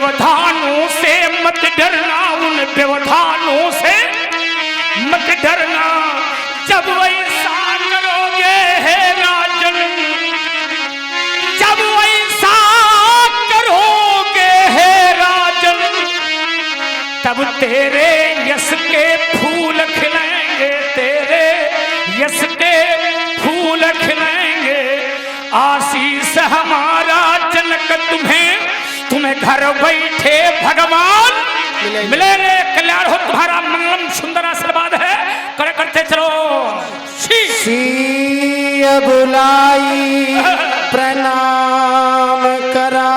व्यवधानों से मत डरना, उन व्यवधानों से मत डरना। जब वैसा करोगे हे राजन, जब वैसा करोगे हे राजन, तब तेरे यश के फूल खिलेंगे, तेरे यश के फूल खिलेंगे। आशीष हमारा जनक तुम्हें घर बैठे भगवान मिलेंगे। कल्याण हो तुम्हारा, मंगलम सुंदर आशीर्वाद है, करते चलो। सी बुलाई प्रणाम करा।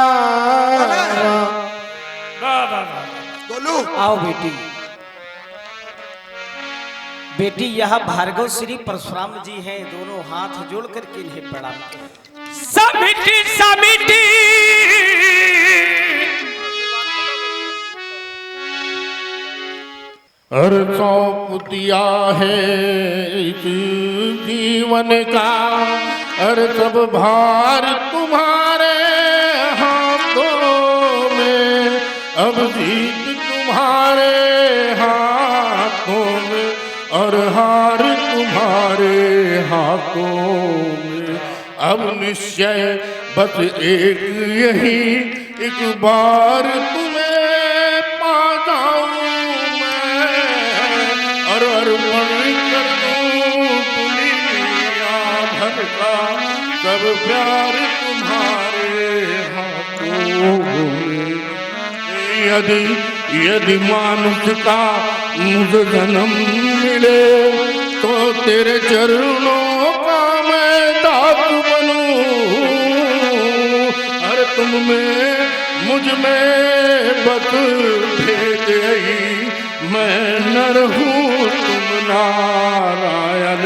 आओ बेटी, बेटी यह भार्गव श्री परशुराम जी हैं, दोनों हाथ जोड़ करके इन्हें प्रणाम करें। समिति समिति हर सौंप दिया है इस जीवन का, हर सब भार तुम्हारे हाथों में, अब जीत तुम्हारे हाथों में और हार तुम्हारे हाथों में। अब निश्चय बस एक यही, एक बार तुम्हें पा जाऊं मैं, और अर्पण कर दूं दुनिया भर का सब प्यार तुम्हारे हाथों में। यदि मानुष का मुझे जन्म मिले तो तेरे चरणों का मैं दास बनूं। हर तुम में मुझ में बस भेद आई, मैं नर हूँ तुम नारायण।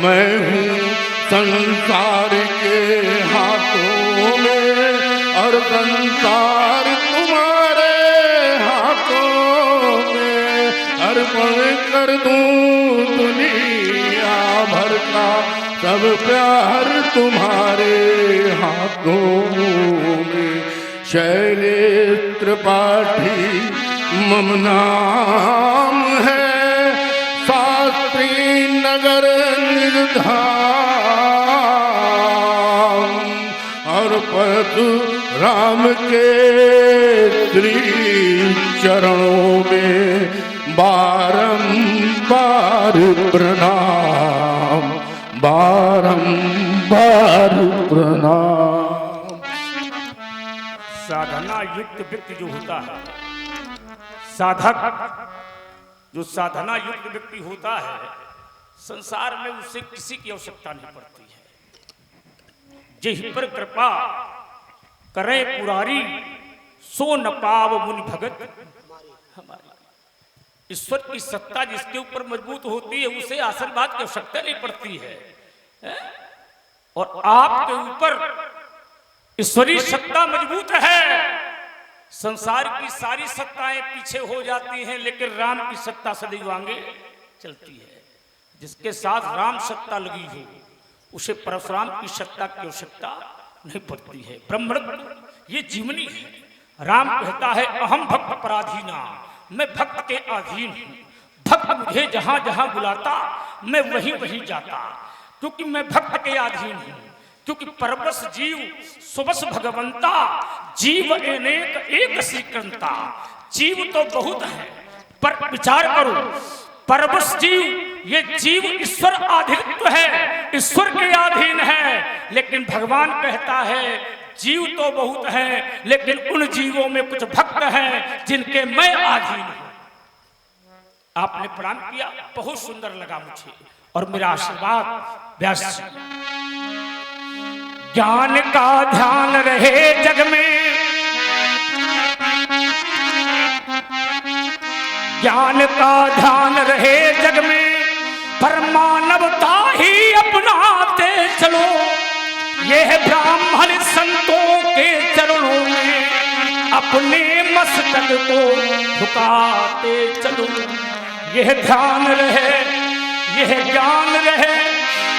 मैं हूँ संसार के हाथों में और संसार तुम्हारे हाथों में। अर्पण कर दूं दुनिया भर का सब प्यार तुम्हारे हाथों में। शैलेश त्रिपाठी मम नाम है, शास्त्री नगर निर्धाम, और परशुराम के श्री चरणों में बारंबार प्रणाम, बारंबार प्रणाम। साधना युक्त व्यक्ति जो होता है, साधक जो साधना युक्त व्यक्ति होता है, संसार में उसे किसी की आवश्यकता नहीं पड़ती है। जिह पर कृपा करे पुरारी, सो न पाव मुनि भगत हमारी। ईश्वर की सत्ता जिसके ऊपर मजबूत होती है, उसे आशीर्वाद की आवश्यकता नहीं पड़ती है। और आपके ऊपर ईश्वरीय सत्ता मजबूत है, संसार की सारी सत्ताएं पीछे हो जाती हैं, लेकिन राम की सत्ता सदैव आगे चलती है। जिसके साथ राम सत्ता लगी हो, उसे परशुराम की सत्ता की आवश्यकता नहीं पड़ती है। ब्रह्मण ये जीवनी है। राम कहता है अहम भक्त पराधीना, मैं भक्त के अधीन हूँ। भक्त मुझे जहां जहां बुलाता मैं वहीं वहीं जाता, क्योंकि मैं भक्त के अधीन हूँ। क्योंकि परबस जीव सुबस भगवंता, जीव अनेक एक श्रीकंता। जीव तो बहुत है, पर विचार करो, परबस जीव, ये जीव ईश्वर आधित्व है, ईश्वर के अधीन है। लेकिन भगवान कहता है जीव तो बहुत हैं, लेकिन उन जीवों में कुछ भक्त हैं जिनके मैं अधीन हूं। आपने प्रणाम किया, बहुत सुंदर लगा मुझे, और मेरा आशीर्वाद व्यास जी। ज्ञान का ध्यान रहे जग में, ज्ञान का ध्यान रहे जग में, पर मानवता ही अपनाते चलो। यह ब्राह्मण संतों के चरणों में अपने मस्तक को झुकाते चलो। यह ध्यान रहे, यह ज्ञान रहे,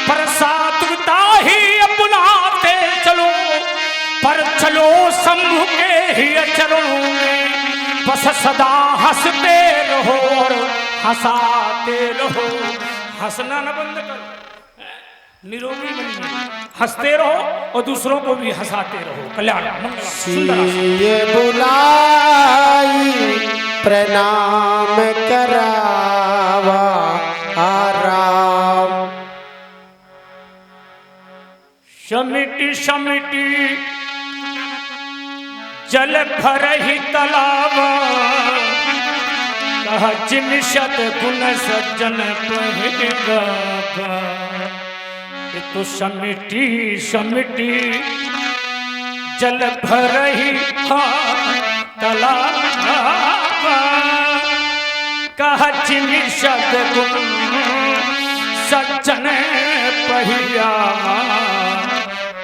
पर सात्विकता ही अपनाते चलो। पर चलो शंभु के ही चरणों में बस सदा हंसते रहो और हंसाते रहो। हंसना न बंद करो, निरोगी बनिए, हंसते रहो और दूसरों को भी हंसाते रहो। कल्याण मंगल सुंदर ये बुलाई प्रणाम करावा आराम। शमिटी शमिटी जल भर ही तालाब कहा जिमिषद गुण सज्जन पहिगा। ये तो शमिटी शमिटी जल भर ही तालाब कहा जिमिषद गुण सज्जन पहिया।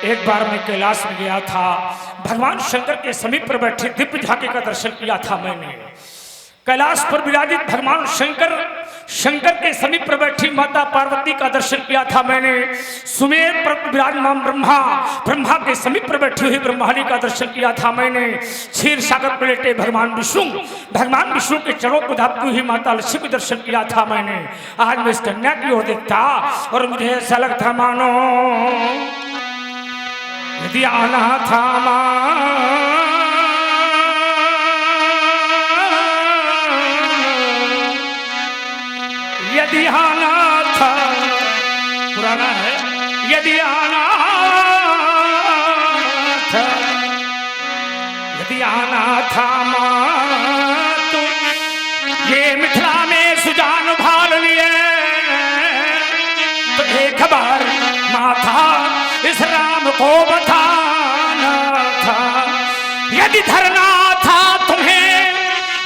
एक बार मैं कैलाश में गया था, भगवान शंकर के समीप पर बैठे दिव्य झांकी का दर्शन किया था मैंने। कैलाश पर विराजित भगवान शंकर के समीप पर बैठी माता पार्वती का दर्शन किया था मैंने। सुमेर पर विराजमान ब्रह्मा के समीप पर बैठी हुई ब्रह्माणी का दर्शन किया था मैंने। क्षीर सागर पर लेटे भगवान विष्णु के चरणों को धापती हुई माता लक्ष्मी का दर्शन किया था मैंने। आज मैं इस कन्या की ओर देखता और मुझे ऐसा लगता मानो यदि आना था यदि आना था, पुराना है, यदि आना था, यदि आना था तो ये मिथिला में सुजान भाल लिए तो एक बार माथा इस राम को बताना था। यदि धरना था तुम्हें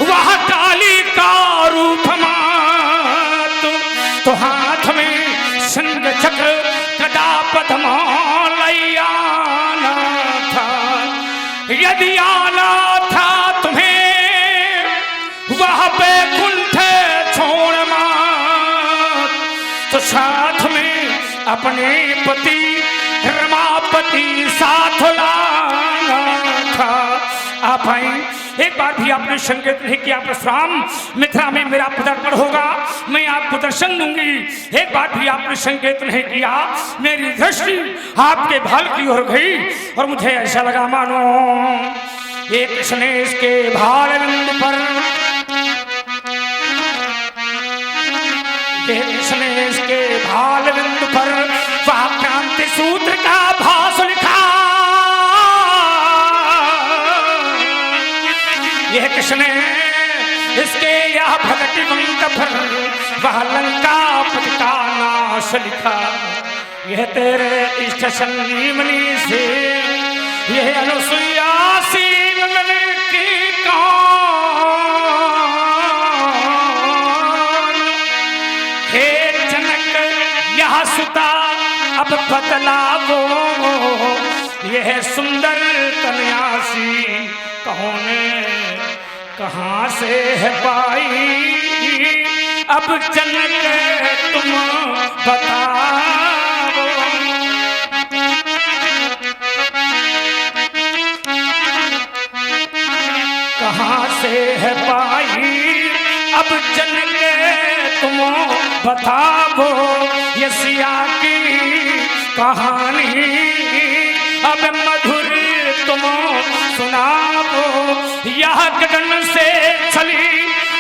वह काली का रूप तो हाथ में सिंह चक्र गदा पद्म लैयाना था। यदि आना था तुम्हें वह बैकुंठ छोड़ मात तो साथ में अपने पति रमापति साथ लाना था। आप आए, एक बार भी आपने संकेत नहीं किया परशुराम मिथिला में मेरा पदार्पण होगा, मैं आपको दर्शन दूंगी। एक बार भी आपने संकेत नहीं किया, मेरी दृष्टि आपके भाल की ओर गई और मुझे ऐसा लगा मानो एक स्नेह के भाल बिंदु पर, एक स्नेह के भाल बिंदु पर वह क्रांति सूत्र का भाष लिखा। यह किसने इसके यह भगति वंत पर वह लंका पति का नाश लिखा। यह तेरे इष्ट संजीवनी से यह अनुसुईया सीन की कौन। हे जनक यह सुता अब बतलावो यह सुंदर तनयासी कौन कहाँ से है पाई अब जनक तुम बताओ। कहाँ से है पाई अब जनक तुम बताओ। ये सिया की कहानी अब मधुर तुम सुनाओ। यह गगन से चली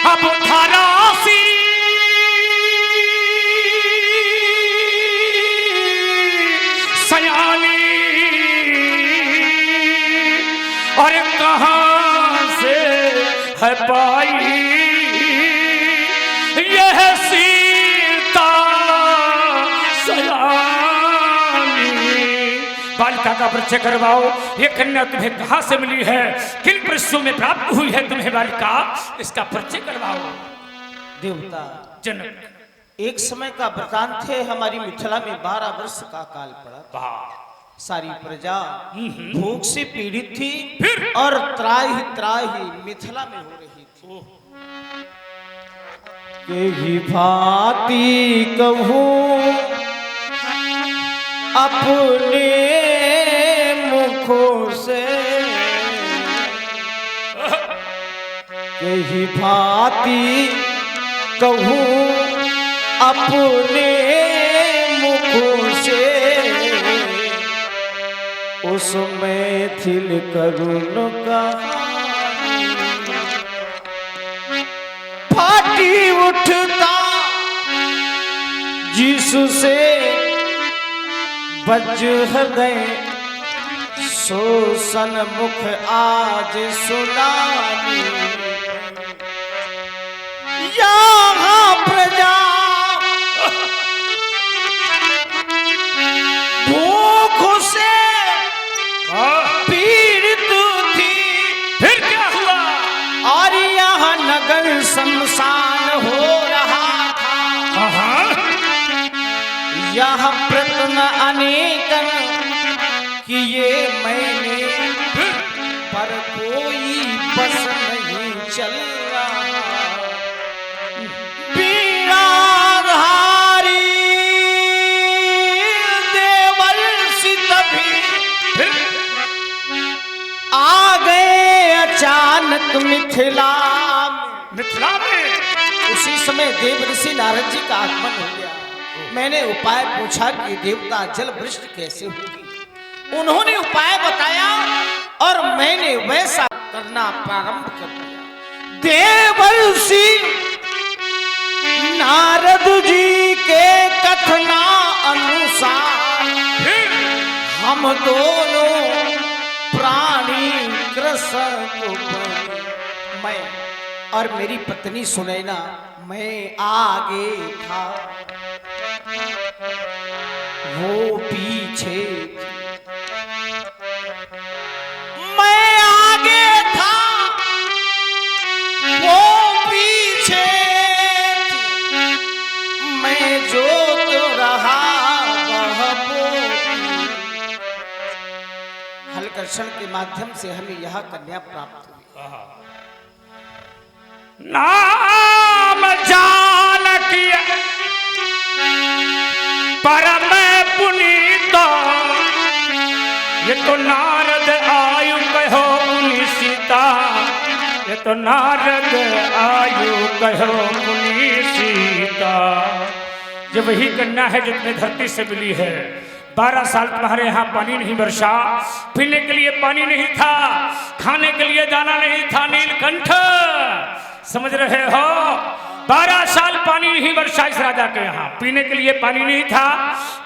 अब धारा सी सयानी और कहाँ से है पाई यह सीता सयानी। बालिका का परिचय करवाओ, ये कन्या तुम्हें कहाँ से मिली है, किन परिस्थितियों में प्राप्त हुई है तुम्हें बालिका, इसका परिचय करवाओ। देवता जनक एक समय का वृतांत है, हमारी मिथिला में 12 वर्ष का काल पड़ा। सारी प्रजा भूख से पीड़ित थी और त्राही मिथिला में हो रही थी। यही भांति कहूं अपने मुखों से यही भांति कहूँ अपने मुख से उसमें थिल करुण का फाटी उठता जिससे बज हृदय सो सन्मुख आज सुनानी यहाँ प्रजा भूख से पीड़ित थी। फिर क्या हुआ? और यहाँ नगर शमशान हो रहा था। यह प्रश्न अनेकन किए मैंने, पर कोई बस नहीं चल रहा। बीणाधारी देवर्षि तभी आ गए अचानक मिथिला में। उसी समय देवर्षि नारद जी का आगमन हो गया। मैंने उपाय पूछा कि देवता जल वृष्टि कैसे होगी। उन्होंने उपाय बताया और मैंने वैसा करना प्रारंभ कर दिया। देवर्षि नारद जी के कथना अनुसार हम दोनों प्राणी कृष्ण को मैं और मेरी पत्नी सुनैना, मैं आगे था, वो पीछे। मैं आगे था, वो पीछे। मैं जो तो रहा वह हलकर्षण के माध्यम से हमें यह कन्या प्राप्त हुई। नाम जानकी परम पुनीत, ये तो नारद आयु कहो मुनि सीता, ये तो नारद आयु कहो मुनि सीता। ये वही कन्या है जो तुम्हें धरती से मिली है। 12 साल तुम्हारे यहाँ पानी नहीं बरसा, पीने के लिए पानी नहीं था, खाने के लिए दाना नहीं था। नीलकंठ, समझ रहे हो? 12 साल पानी नहीं बरसा इस राजा के यहाँ। पीने के लिए पानी नहीं था,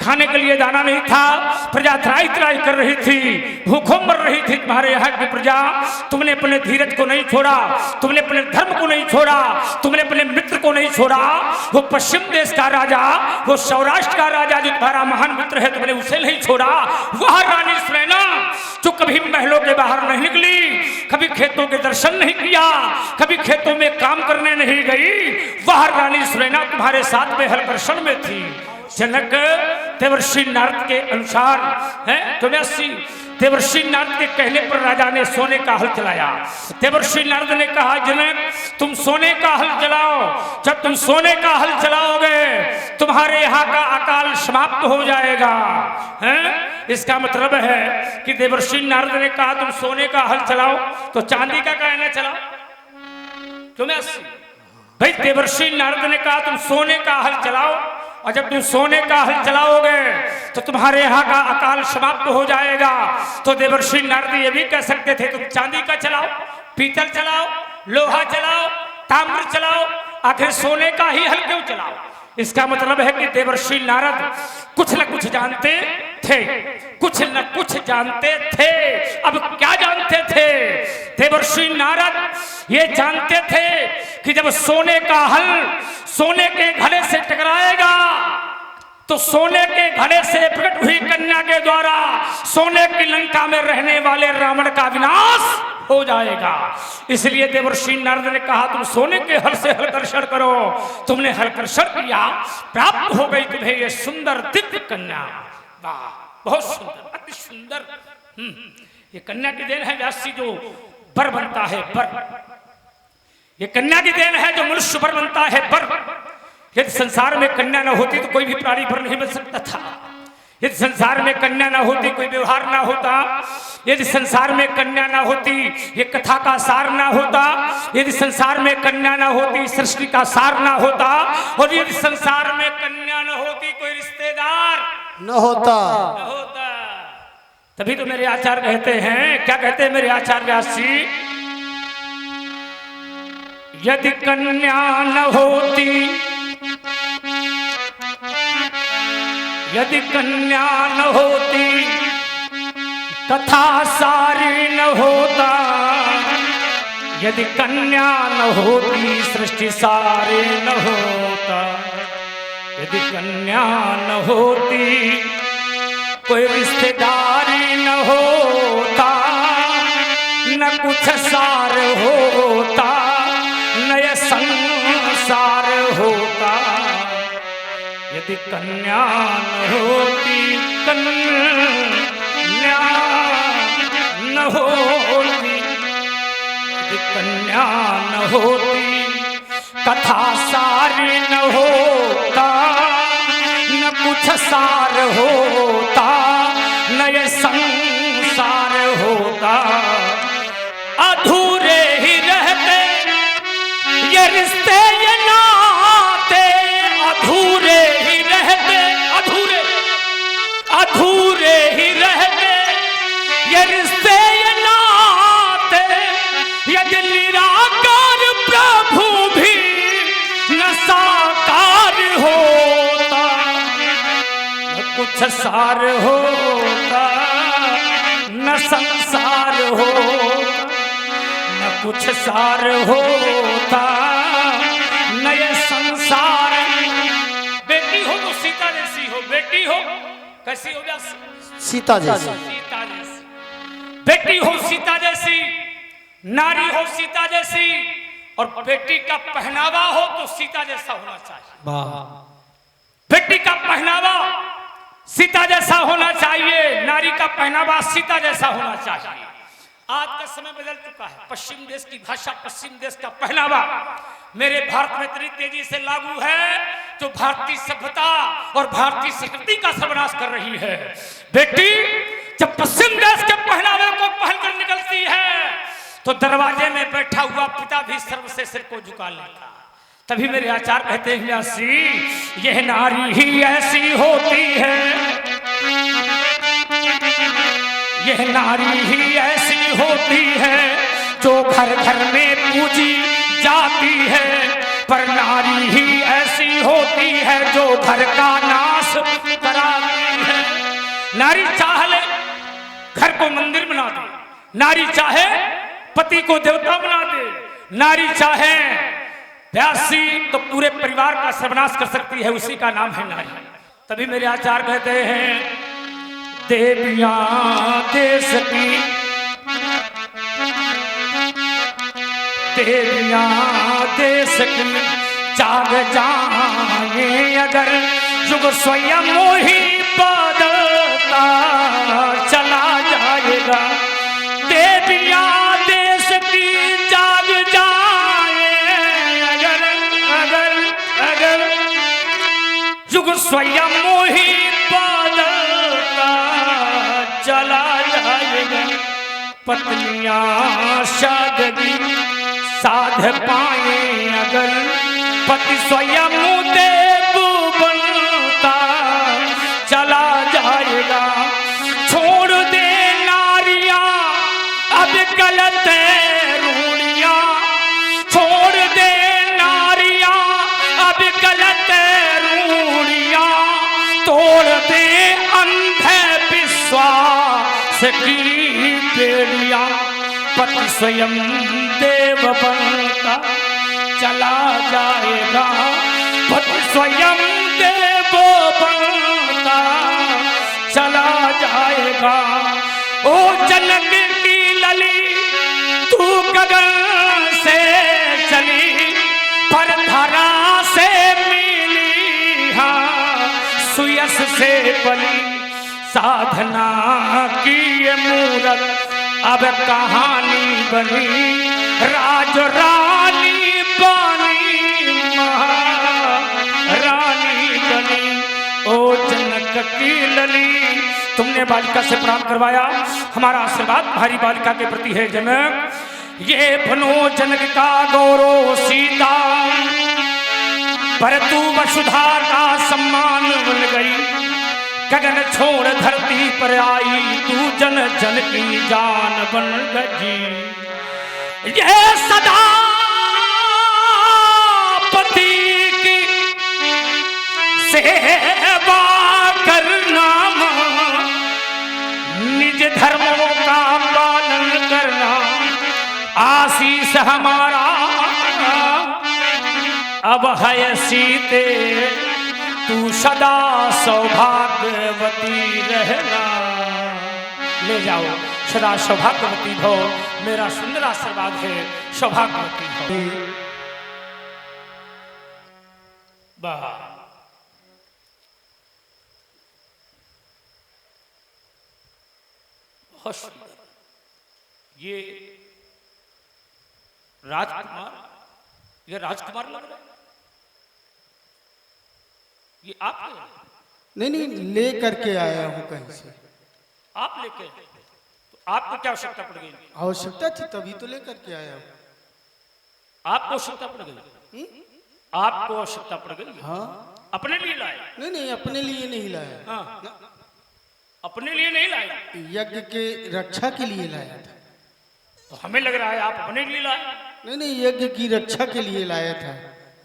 खाने के लिए दाना नहीं था। प्रजा त्राही त्राही कर रही थी, भूखों मर रही थी। तुम्हारे यहाँ की प्रजा, तुमने अपने धीरज को नहीं छोड़ा, तुमने अपने धर्म को नहीं छोड़ा, तुमने अपने मित्र को नहीं छोड़ा। वो पश्चिम देश का राजा, वो सौराष्ट्र का राजा जो तुम्हारा महान मित्र है, तुमने उसे नहीं छोड़ा। वह रानी सुनैना जो कभी महलों के बाहर नहीं निकली, कभी खेतों के दर्शन नहीं किया, कभी खेतों में काम करने नहीं गई, वह रानी सुनैना तुम्हारे साथ में हलकर्षण में थी। जनक देवर्षि नारद के अनुसार है, देवर्षि नारद के कहने पर राजा ने सोने का हल चलाया। देवर्षि नारद ने कहा, जनक तुम सोने का हल चलाओ। जब तुम सोने का हल चलाओगे तुम्हारे यहाँ का अकाल समाप्त हो जाएगा। हैं? इसका मतलब है कि देवर्षि नारद ने कहा तुम सोने का हल चलाओ, तो चांदी का कहना चलाओ। तुम्हें भाई देवर्षि नारद ने कहा तुम सोने का हल चलाओ, और जब तुम सोने का हल चलाओगे तो तुम्हारे यहाँ का अकाल समाप्त हो जाएगा। तो देवर्षि नारद ये भी कह सकते थे तुम चांदी का चलाओ, पीतल चलाओ, लोहा चलाओ, ताम्र चलाओ, आखिर सोने का ही हल क्यों चलाओ? इसका मतलब है कि देवर्षि नारद कुछ न कुछ जानते थे, कुछ न कुछ जानते थे। अब क्या जानते थे? देवर्षि नारद ये जानते थे कि जब सोने का हल सोने के घड़े से टकराएगा तो सोने के घड़े से प्रकट हुई कन्या के द्वारा सोने की लंका में रहने वाले रावण का विनाश हो जाएगा। इसलिए देवर्षि नारद ने कहा तुम सोने के हल से हलकर्षण करो। तुमने हलकर्षण किया, प्राप्त हो गई तुम्हें ये सुंदर दिव्य कन्या। वाह, बहुत सुंदर, अति सुंदर। ये कन्या की देन है व्यास जी, जो बर बनता है बर। ये कन्या की देन है जो मनुष्य बर बनता है बर। यदि संसार में कन्या न होती तो कोई भी प्राणी पर नहीं बन सकता था। यदि संसार में कन्या न होती, कोई व्यवहार ना होता, यदि संसार में कन्या ना होती, ये कथा का सार ना होता, यदि संसार में कन्या ना होती, सृष्टि का सार ना होता, और यदि संसार में कन्या ना होती, कोई रिश्तेदार न होता। न होता। तभी तो मेरे आचार्य कहते हैं, क्या कहते हैं मेरे आचार्य व्यास जी? यदि कन्या न होती, यदि कन्या न होती, कथा सारी न होता, यदि कन्या न होती, सृष्टि सारी न होता, यदि कन्या न होती, कोई रिश्तेदारी न होता, न कुछ सार होता, न ये संसार होता। यदि कन्या न होती, कन्या न होती, यदि कन्या न होती, कथा सारी न होता, न कुछ सार होता, न ये संसार होता। अधूरे ही रहते ये रिश्ते ये नाते, अधूरे ही रहते, अधूरे अधूरे ही रहते ये रिश्ते ये नाते, यदि निराकार प्रभु भी न साकार होता, न कुछ सार होता, न संसार होता, न कुछ सार होता, न ये संसार। बेटी हो तो सीता जैसी हो, बेटी हो कैसी हो व्यास? सीता जैसी। सीता जैसी बेटी हो, सीता जैसी नारी हो, सीता जैसी, और बेटी का पहनावा हो तो सीता जैसा होना चाहिए। बेटी का पहनावा सीता जैसा होना चाहिए, नारी का पहनावा सीता जैसा होना चाहिए। आज का समय बदल चुका है, पश्चिम देश की भाषा, पश्चिम देश का पहनावा मेरे भारत में इतनी तेजी से लागू है जो भारतीय सभ्यता और भारतीय संस्कृति का सर्वनाश कर रही है। बेटी जब पश्चिम देश के पहनावे को पहनकर निकलती है तो दरवाजे में बैठा हुआ पिता भी सर्व से सिर को झुका लेता। तभी मेरे आचार्य कहते हैं व्यासी, यह नारी ही ऐसी होती है, यह नारी ही ऐसी होती है जो घर घर में पूजी जाती है, पर नारी ही ऐसी होती है जो घर का नाश कराती है। नारी चाहे घर को मंदिर बना दे, नारी चाहे पति को देवता बना दे, नारी चाहे व्यासी तो पूरे परिवार का सर्वनाश कर सकती है, उसी का नाम है नारी। तभी मेरे आचार्य कहते हैं, देवियां देश की, देवियां देश की जाग जाए अगर, युग स्वयं ही बदलता चला जाएगा। देवियां देश की जाग जाए अगर, अगर अगर युग स्वयं ही बदलता चला जाएगा। पत्नियां सादगी साध पाए अगर, पति स्वयं देव बनता चला जाएगा। छोड़ दे नारियां अब गलत रूढ़ियां, छोड़ दे नारियां अब गलत रूढ़ियां, तोड़ दे अंधे विश्वास की बेड़ियां। पति स्वयं देव बनता चला जाएगा, पति स्वयं देव बनता चला जाएगा। ओ जनक की लली तू गगन से चली, पर धरा से मिली, हाँ सुयस से पली। साधना की ये मूरत अब कहानी बनी, राज रानी बनी, महारानी बनी। ओ जनक की लली तुमने बालिका से प्रणाम करवाया, हमारा आशीर्वाद हमारी बालिका के प्रति है जनक। ये बनो जनक का गौरव सीता, पर तू वसुधा का सम्मान बन गई। गगन छोड़ धरती पर आई, तू जन जन की जान बन गई। ये सदा पति की सेवा करना, निज धर्मों का पालन करना, आशीष हमारा अब है सीते, तू सदा सौभाग्यवती रहना। ले जाओ, सदा सौभाग्यवती भो, मेरा सुंदर आशीर्वाद है, सौभाग्यवती भो। वाह, बहुत सुंदर। ये राजकुमार, ये राजकुमार लग रहा है। ये आप नहीं नहीं, ले करके आया हूँ कहीं से। आप लेके, तो आपको क्या आवश्यकता पड़ गई? आवश्यकता थी तभी तो ले करके आया हूँ। आपको आवश्यकता पड़ गई? आपको आवश्यकता पड़ गई? हाँ। अपने लिए लाए? नहीं नहीं, अपने लिए नहीं लाया। हाँ, अपने लिए नहीं लाए, यज्ञ के रक्षा के लिए लाया था। तो हमें लग रहा है आप अपने लिए लाए। नहीं नहीं, यज्ञ की रक्षा के लिए लाया था,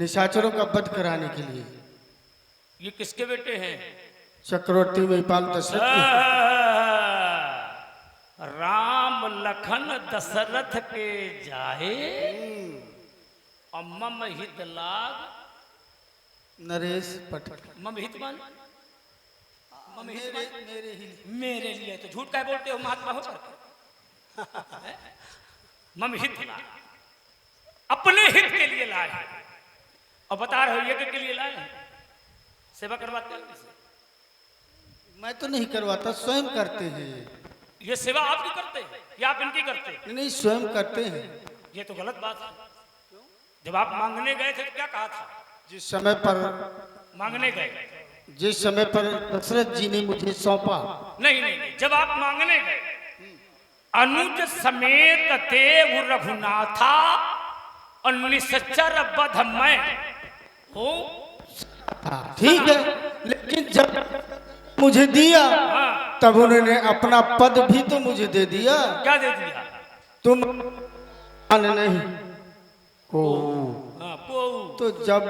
निशाचरों का वध कराने के लिए। ये किसके बेटे हैं? चक्रवर्ती महिपाल दशरथ के। राम लखन दशरथ के जाए, मम हित लाग नरेश पटक। मम हित मान, मेरे लिए तो झूठ क्या बोलते हो महात्मा हो करके? मम हित लाग, अपने हित के लिए लाए, और बता रहे हो यज्ञ के लिए लाए। सेवा करवाते हैं किसे? मैं तो नहीं करवाता, स्वयं करते हैं। ये सेवा आप की करते हैं या आप इनकी करते हैं? नहीं, स्वयं करते हैं। ये तो गलत बात है। जब आप मांगने गए थे तो क्या कहा था? जिस समय पर मांगने गए, जिस समय पर दशरथ जी ने मुझे सौंपा। नहीं नहीं नहीं, जब आप मांगने गए, अनुज समेत देव रघुनाथा और निश्चर बध मैं हो। ठीक है, लेकिन जब मुझे दिया तब उन्होंने अपना पद भी तो मुझे दे दिया। क्या दे दिया? तुम नहीं को, तो जब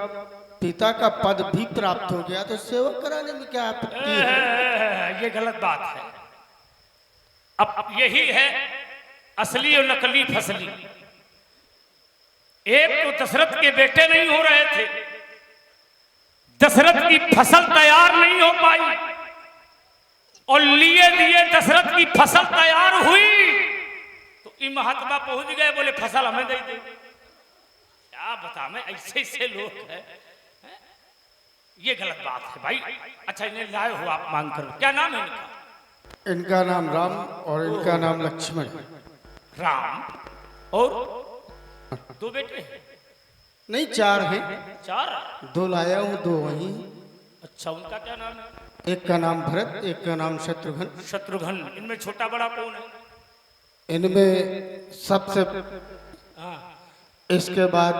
पिता का पद भी प्राप्त हो गया तो सेवा कराने में क्या आपत्ति है? ये गलत बात है। अब यही है असली और नकली फसली। एक तो दशरथ के बेटे नहीं हो रहे थे, दशरथ की फसल तैयार नहीं हो पाई, और लिए लिए दशरथ की फसल तैयार हुई तो ई महात्मा पहुंच गए, बोले फसल हमें दे दे। क्या बता, मैं ऐसे ऐसे लोग हैं। ये गलत बात है भाई। अच्छा, इन्हें लाए हो आप मांग कर, क्या नाम है इनका? इनका नाम राम और इनका नाम लक्ष्मण। राम और दो बेटे हैं? नहीं, 4 हैं। 4? 2 लाया हूँ, 2 वहीं। अच्छा, उनका क्या नाम है? एक का नाम भरत, एक का नाम शत्रुघ्न। शत्रुघ्न। इनमें छोटा बड़ा कौन है? इनमें सबसे हाँ, इसके बाद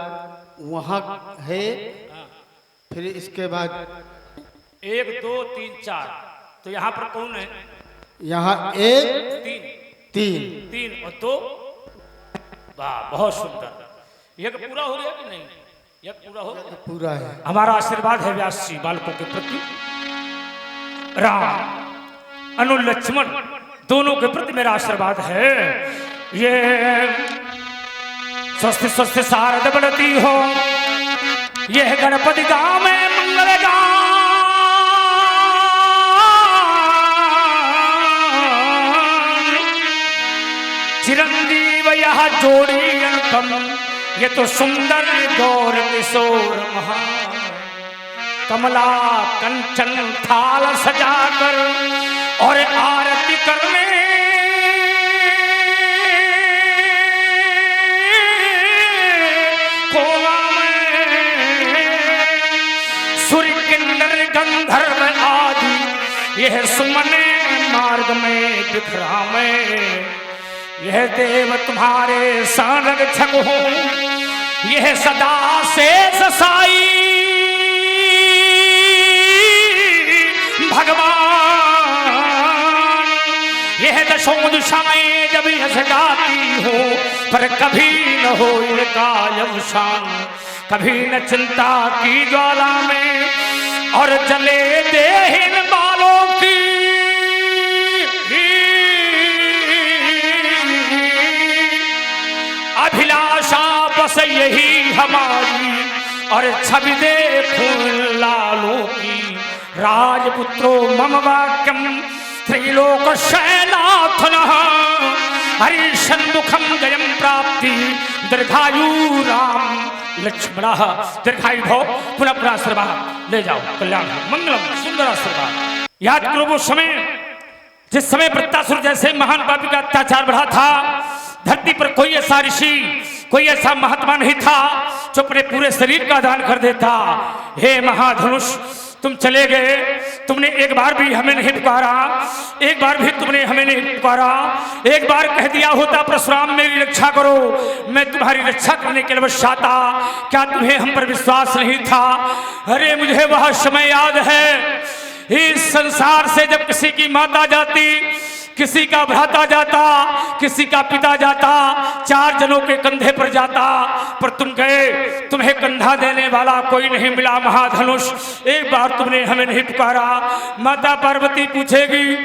वहाँ है, फिर इसके बाद 1 2 3 4। तो यहाँ पर कौन है? यहाँ 1 3 3 और 2। वाह, बहुत सुंदर। यज्ञ पूरा हो गया कि नहीं? यज्ञ पूरा हो गया, पूरा है। हमारा आशीर्वाद है व्यास जी बालकों के प्रति। राम अनु लक्ष्मण दोनों के प्रति मेरा आशीर्वाद है। ये स्वस्थ स्वस्थ शारद बढ़ती हो, यह गणपति गांव में मंगल गान, चिरंजीव यह जोड़ी अनुपम, ये तो सुंदर गौर किशोर महान। कमला कंचन थाल सजाकर और आरती करने कोवा में सूर्य किन्नर गंधर्व आदि यह सुमने मार्ग में बिखरा मैं, यह देव तुम्हारे संरक्षक हो, यह सदा से ससाई भगवान, यह दशों दिशाएं जब यश गाती हो, पर कभी न हो इनका अवसान, कभी न चिंता की ज्वाला में और जले देहीन बालों की अभिलाषा बस यही हमारी, और छवि देखूं लालों की, राजपुत्रो मम वाक्यम त्रिलोक शैलाथनः, हरिषण्मुखम जयम प्राप्ति दीर्घायु राम लक्ष्मण, दीर्घायु भव पुनः अपना आशीर्वाद ले जाओ, कल्याण मंगलम सुंदर आशीर्वाद। याद करो वो समय जिस समय वृत्तासुर जैसे महान पापी का अत्याचार बढ़ा था, धरती पर कोई ऐसा ऋषि, कोई ऐसा महात्मा नहीं था जो अपने पूरे शरीर का दान कर देता। हे महाधनुष, तुम चले गए, तुमने एक बार भी हमें नहीं पुकारा, एक बार भी तुमने हमें नहीं पुकारा, एक बार कह दिया होता परशुराम मेरी रक्षा करो, मैं तुम्हारी रक्षा करने के लिए अवश्य आता। क्या तुम्हें हम पर विश्वास नहीं था? अरे मुझे वह समय याद है, इस संसार से जब किसी की माता जाती, किसी का भ्राता जाता, किसी का पिता जाता, चार जनों के कंधे पर जाता, पर तुम गए, तुम्हें कंधा देने वाला कोई नहीं मिला। महाधनुष, एक बार तुमने हमें नहीं पुकारा। माता पार्वती पूछेगी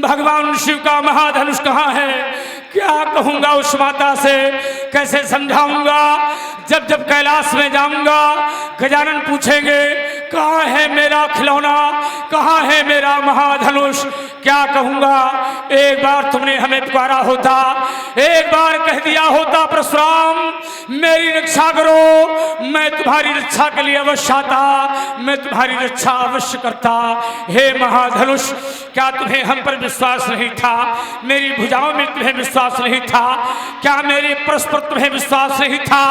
भगवान शिव का महाधनुष कहाँ है? क्या कहूंगा उस माता से, कैसे समझाऊंगा? जब जब कैलाश में जाऊंगा गजानन पूछेंगे कहाँ है मेरा खिलौना, कहाँ है मेरा महाधनुष? क्या कहूंगा? एक बार तुमने हमें पुकारा होता, एक बार कह दिया होता परशुराम मेरी रक्षा करो, मैं तुम्हारी रक्षा के लिए अवश्य आता, मैं तुम्हारी रक्षा अवश्य करता। हे महाधनुष, क्या तुम्हें हम पर विश्वास नहीं था? मेरी भुजाओं में तुम्हें विश्वास नहीं था? क्या मेरे परस्पर तुम्हें विश्वास नहीं था?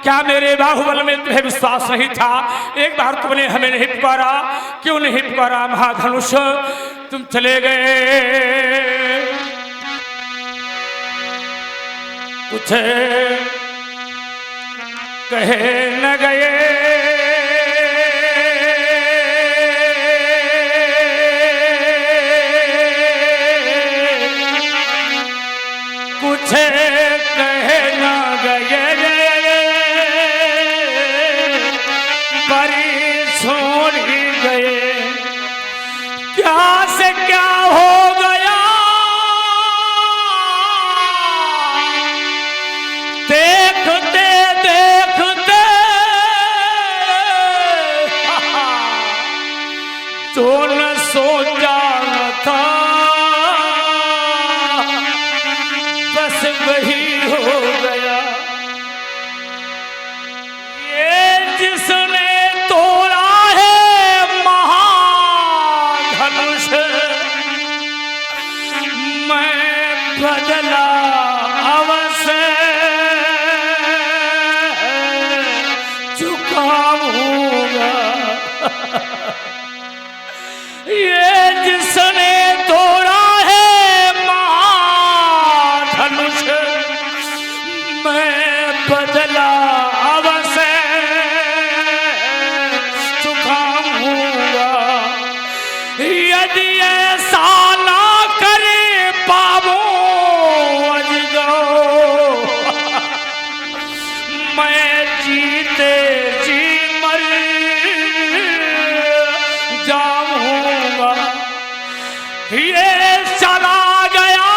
क्या मेरे बाहुबल में तुम्हें विश्वास नहीं था? एक बार तुमने हमें नहीं पुकारा, क्यों नहीं पुकारा? महाधनुष, तुम चले गए, कुछ कहे न गए, कुछ कहे न गए, परी छोड़ ही गए। क्या से क्या हो गया, देखते देखते तो न सोचा न था, बस वही हो गया। ये जिसने तोड़ा है महाधनुष, मैं बदला अवश्य चुकाऊंगा। ये जिसने तोड़ा है महाधनुष, मैं बदला अवश्य चुकाऊंगा। यदि ऐसा ना करे पावो अजगो, मैं जीते जी मर जाऊंगा। ये चला गया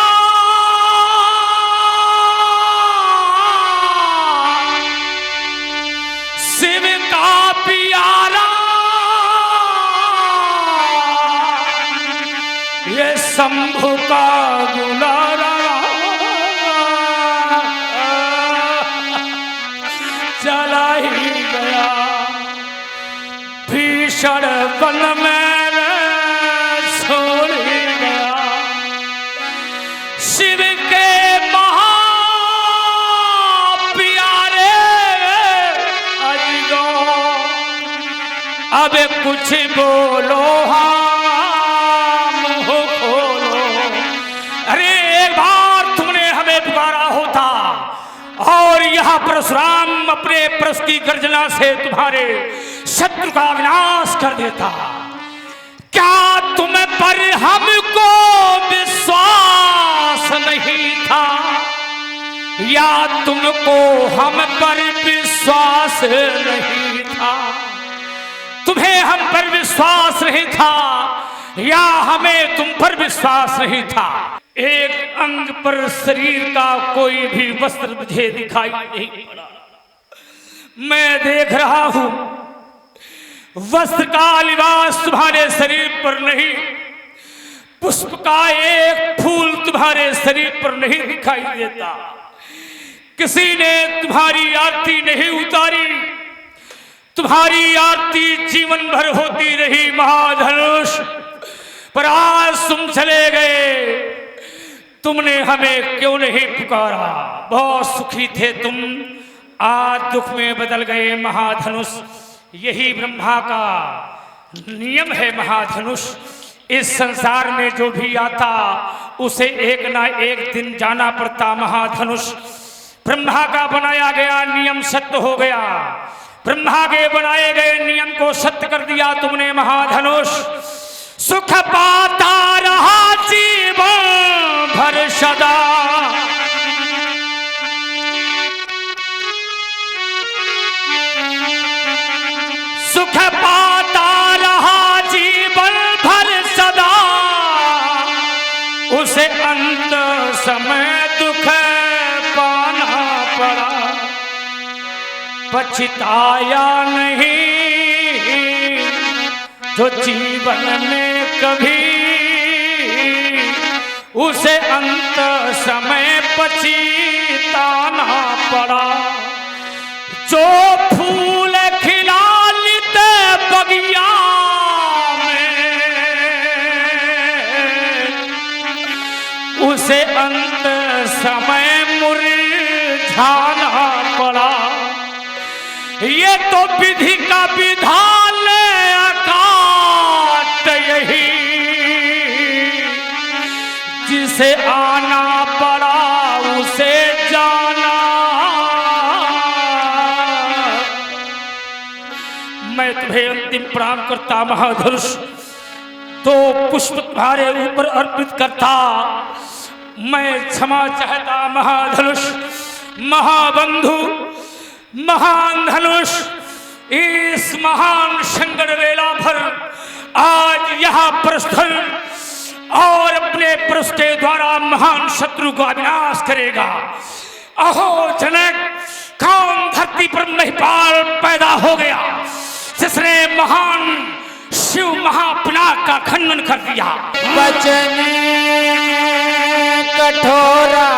शिव का प्यारा, ये शंभु का दुलारा, चला ही गया भीषण वन में छोड़ ही गया। शिव के महा प्यारे अजगो, अब कुछ बोलो, हाँ मुँह खोलो, यह परशुराम अपने परश की गर्जना से तुम्हारे शत्रु का विनाश कर देता। क्या तुम पर हमको विश्वास नहीं था, या तुमको हम पर विश्वास नहीं था? तुम्हें हम पर विश्वास नहीं था, या हमें तुम पर विश्वास नहीं था? एक अंग पर शरीर का कोई भी वस्त्र मुझे दिखाई नहीं पड़ा। मैं देख रहा हूं वस्त्र का लिबास तुम्हारे शरीर पर नहीं, पुष्प का एक फूल तुम्हारे शरीर पर नहीं दिखाई देता। किसी ने तुम्हारी आरती नहीं उतारी, तुम्हारी आरती जीवन भर होती रही महाधनुष, पर आज तुम चले गए। तुमने हमें क्यों नहीं पुकारा? बहुत सुखी थे तुम, आज दुख में बदल गए महाधनुष। यही ब्रह्मा का नियम है महाधनुष। इस संसार में जो भी आता उसे एक ना एक दिन जाना पड़ता महाधनुष। ब्रह्मा का बनाया गया नियम सत्य हो गया, ब्रह्मा के बनाए गए नियम को सत्य कर दिया तुमने महाधनुष। सुख पाता रहा जीवन भर सदा, सुख पाता रहा जीवन भर सदा, उसे अंत समय दुख पाना पड़ा। पछताया नहीं जो जीवन में कभी, उसे अंत समय पछताना पड़ा। जो फूल खिला लेते बगिया में, उसे अंत समय मुरझाना पड़ा। ये तो विधि का विधान अकाट यही, जिसे आना पड़ा उसे जाना। मैं तुम्हें अंतिम प्रणाम करता महाधनुष, तो पुष्प तुम्हारे ऊपर अर्पित करता। मैं क्षमा चाहता महाधनुष, महाबंधु, महान धनुष। इस महान संकट वेला भर आज यहाँ प्रस्थल और अपने पुरुष के द्वारा महान शत्रु का विनाश करेगा। अहो जनक, कौन धरती पर महिपाल पैदा हो गया जिसने महान शिव महापिनाक का खंडन कर दिया? वचन कठोरा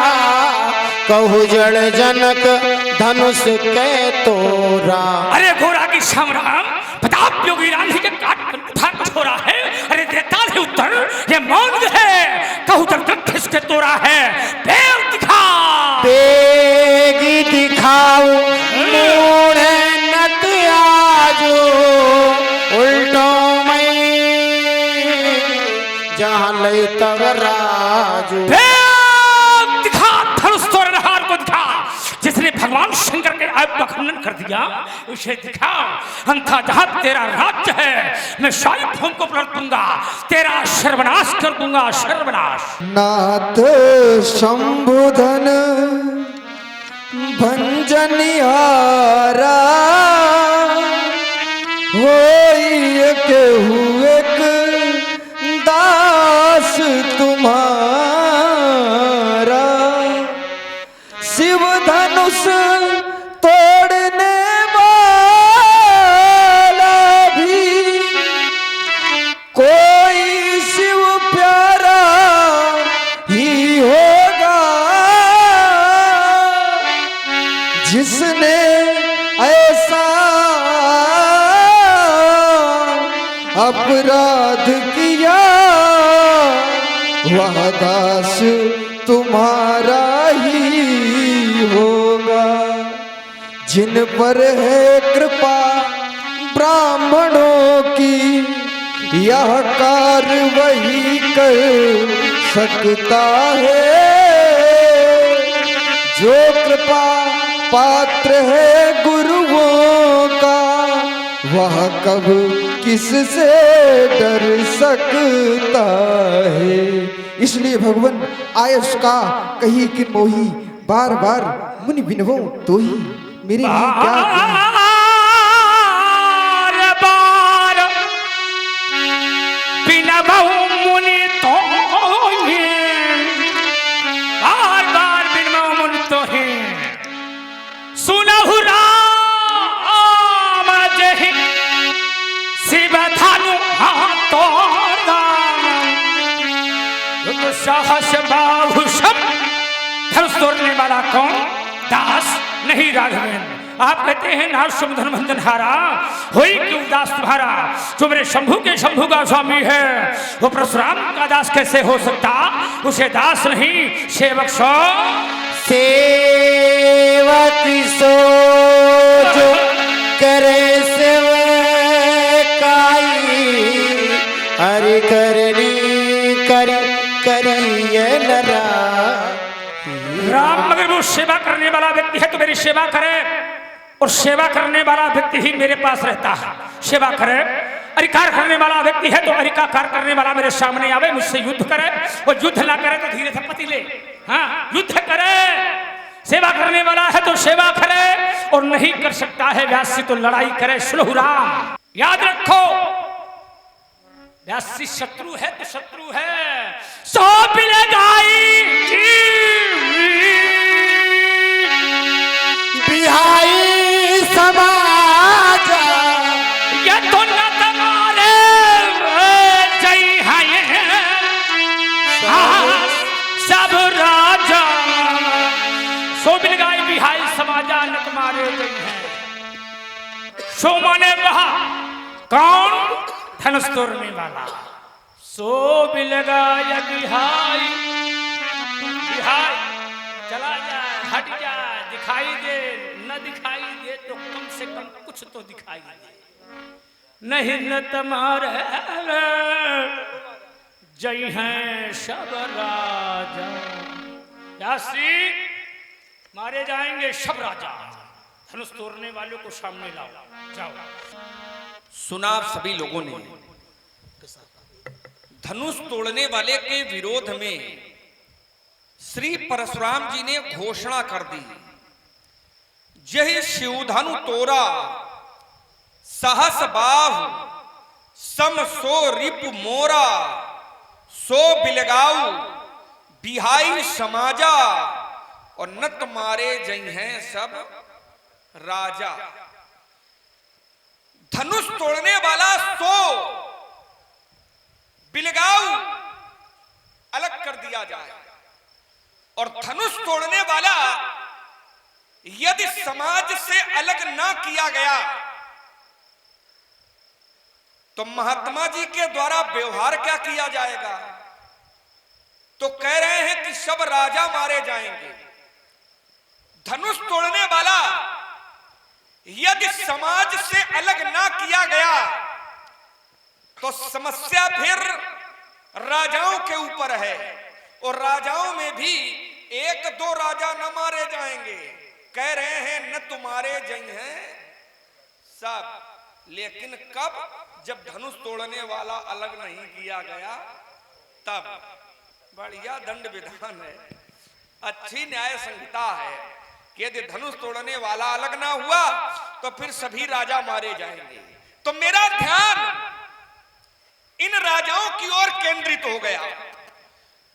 कहु जड़ जनक धनुष के तोरा। अरे घोड़ा की संग्राम प्रताप योगी रानी के काट कठोरा है। अरे देता है उत्तर, ये मौन है। कहु तक खिसके तोरा है। पेड़ दिखा, पेगी दिखाओ मूढ़े नत आजो, उल्टो मई जहाँ लई तब राजू। जिसने भगवान शंकर के आयु का खंडन कर दिया उसे दिखाओ। अंथा जहां तेरा राज्य है मैं सारी भूमि को पलट दूंगा, तेरा सर्वनाश कर दूंगा, सर्वनाश। नाथ शंभुधन भंजनिहारा, होई के हुए दास तुम्हारा। शिव धनुष तोड़ने वाला भी कोई शिव प्यारा ही होगा, जिसने ऐसा अपराध किया वह दास तुम्हारा ही होगा। जिन पर है कृपा ब्राह्मणों की, यह कार्य वही कर सकता है। जो कृपा पात्र है गुरुओं का, वह कब किससे डर सकता है। इसलिए भगवान आयस का कही कि मोही, बार बार मुनि बिनवो तो ही मेरे लिए क्या कहें। बार बिनवो मुनि तो ही, बार बार बिनवो मुनि तो ही, सुनहु राम जहि शिव धनु हाथों तो सहस बाहु सब। धनुष तोड़ने वाला कौन? दास नहीं राघवेंद्र। आप कहते हैं नार सुमधन भंजन हारा, होई क्यों दास तुम्हारा, जो मेरे शंभु के शंभु का स्वामी है, वो परशुराम का दास कैसे हो सकता? उसे दास नहीं सेवक सो। सेवक सो जो करे सेवकाई, हरि करनी करी करिए नरा। राम मगर वो सेवा करने वाला व्यक्ति है तो मेरी सेवा करे, और सेवा करने वाला व्यक्ति ही मेरे पास रहता है। सेवा करे, अधिकार करने वाला व्यक्ति है तो अधिकार करने वाला मेरे सामने आवे, मुझसे युद्ध करे, और युद्ध ना करे तो धीरे से पति ले। हाँ, युद्ध करे, सेवा करने वाला है तो सेवा करे, और नहीं कर सकता है व्यास जी तो लड़ाई करे। सुनो राम, याद रखो व्यास जी शत्रु है तो शत्रु है, सो पिलेगाई बिहाई समाज, ये तो न तुम्हारे जय है सब राजा, सो बिलगाई बिहाई समाजा न तुम्हारे जय है। सो माने रहा कौन? धनुष तोड़ने वाला। सो बिलगाई बिहाई, बिहाई चला जाए, हट जाए, दिखाई दे, न दिखाई दे तो कम से कम कुछ तो दिखाई दे। नहीं न तुम्हारे जय हैं सब राजा, यासी मारे जाएंगे सब राजा। धनुष तोड़ने वालों को सामने लाओ, जाओ। सुना आप सभी लोगों ने, धनुष तोड़ने वाले के विरोध में श्री परशुराम जी ने घोषणा कर दी, जय शिवधनु तोरा सहस बाहु सम सो रिपु मोरा, सो बिलगाऊ बिहाई समाजा, और न तुम्हारे जय हैं सब राजा। धनुष तोड़ने वाला सो बिलगाऊ अलग कर दिया जाए, और धनुष तोड़ने वाला यदि समाज से अलग ना किया गया तो महात्मा जी के द्वारा व्यवहार क्या किया जाएगा? तो कह रहे हैं कि सब राजा मारे जाएंगे। धनुष तोड़ने वाला यदि समाज से अलग ना किया गया तो समस्या फिर राजाओं के ऊपर है, और राजाओं में भी एक दो राजा न मारे जाएंगे। कह रहे हैं न तुम्हारे जय हैं सब, लेकिन कब? जब धनुष तोड़ने वाला अलग नहीं किया गया तब। बढ़िया दंड विधान है, अच्छी न्याय संहिता है कि यदि धनुष तोड़ने वाला अलग ना हुआ तो फिर सभी राजा मारे जाएंगे। तो मेरा ध्यान इन राजाओं की ओर केंद्रित हो गया,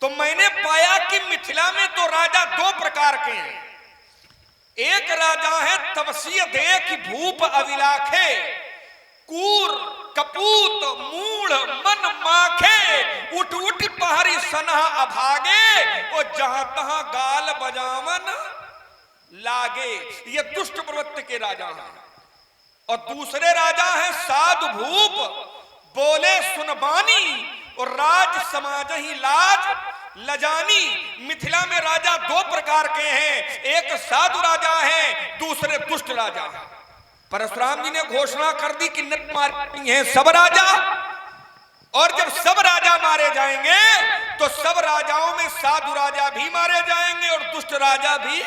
तो मैंने पाया कि मिथिला में तो राजा दो प्रकार के हैं। एक राजा है तपसीय देख भूप अविलाखे, कूर कपूत मूढ़ मन माखे, उठ उठ पहाड़ी सनहा अभागे, और जहां तहां गाल बजावन लागे। ये दुष्ट प्रवृत्ति के राजा हैं। और दूसरे राजा हैं साधु भूप, बोले सुनबानी, और राज समाज ही लाज लजानी। मिथिला में राजा दो प्रकार के हैं, एक साधु राजा है, दूसरे दुष्ट राजा है। परशुराम जी ने घोषणा कर दी कि न मारेंगे हैं सब राजा, और जब सब राजा मारे जाएंगे तो सब राजाओं में साधु राजा भी मारे जाएंगे और दुष्ट राजा भी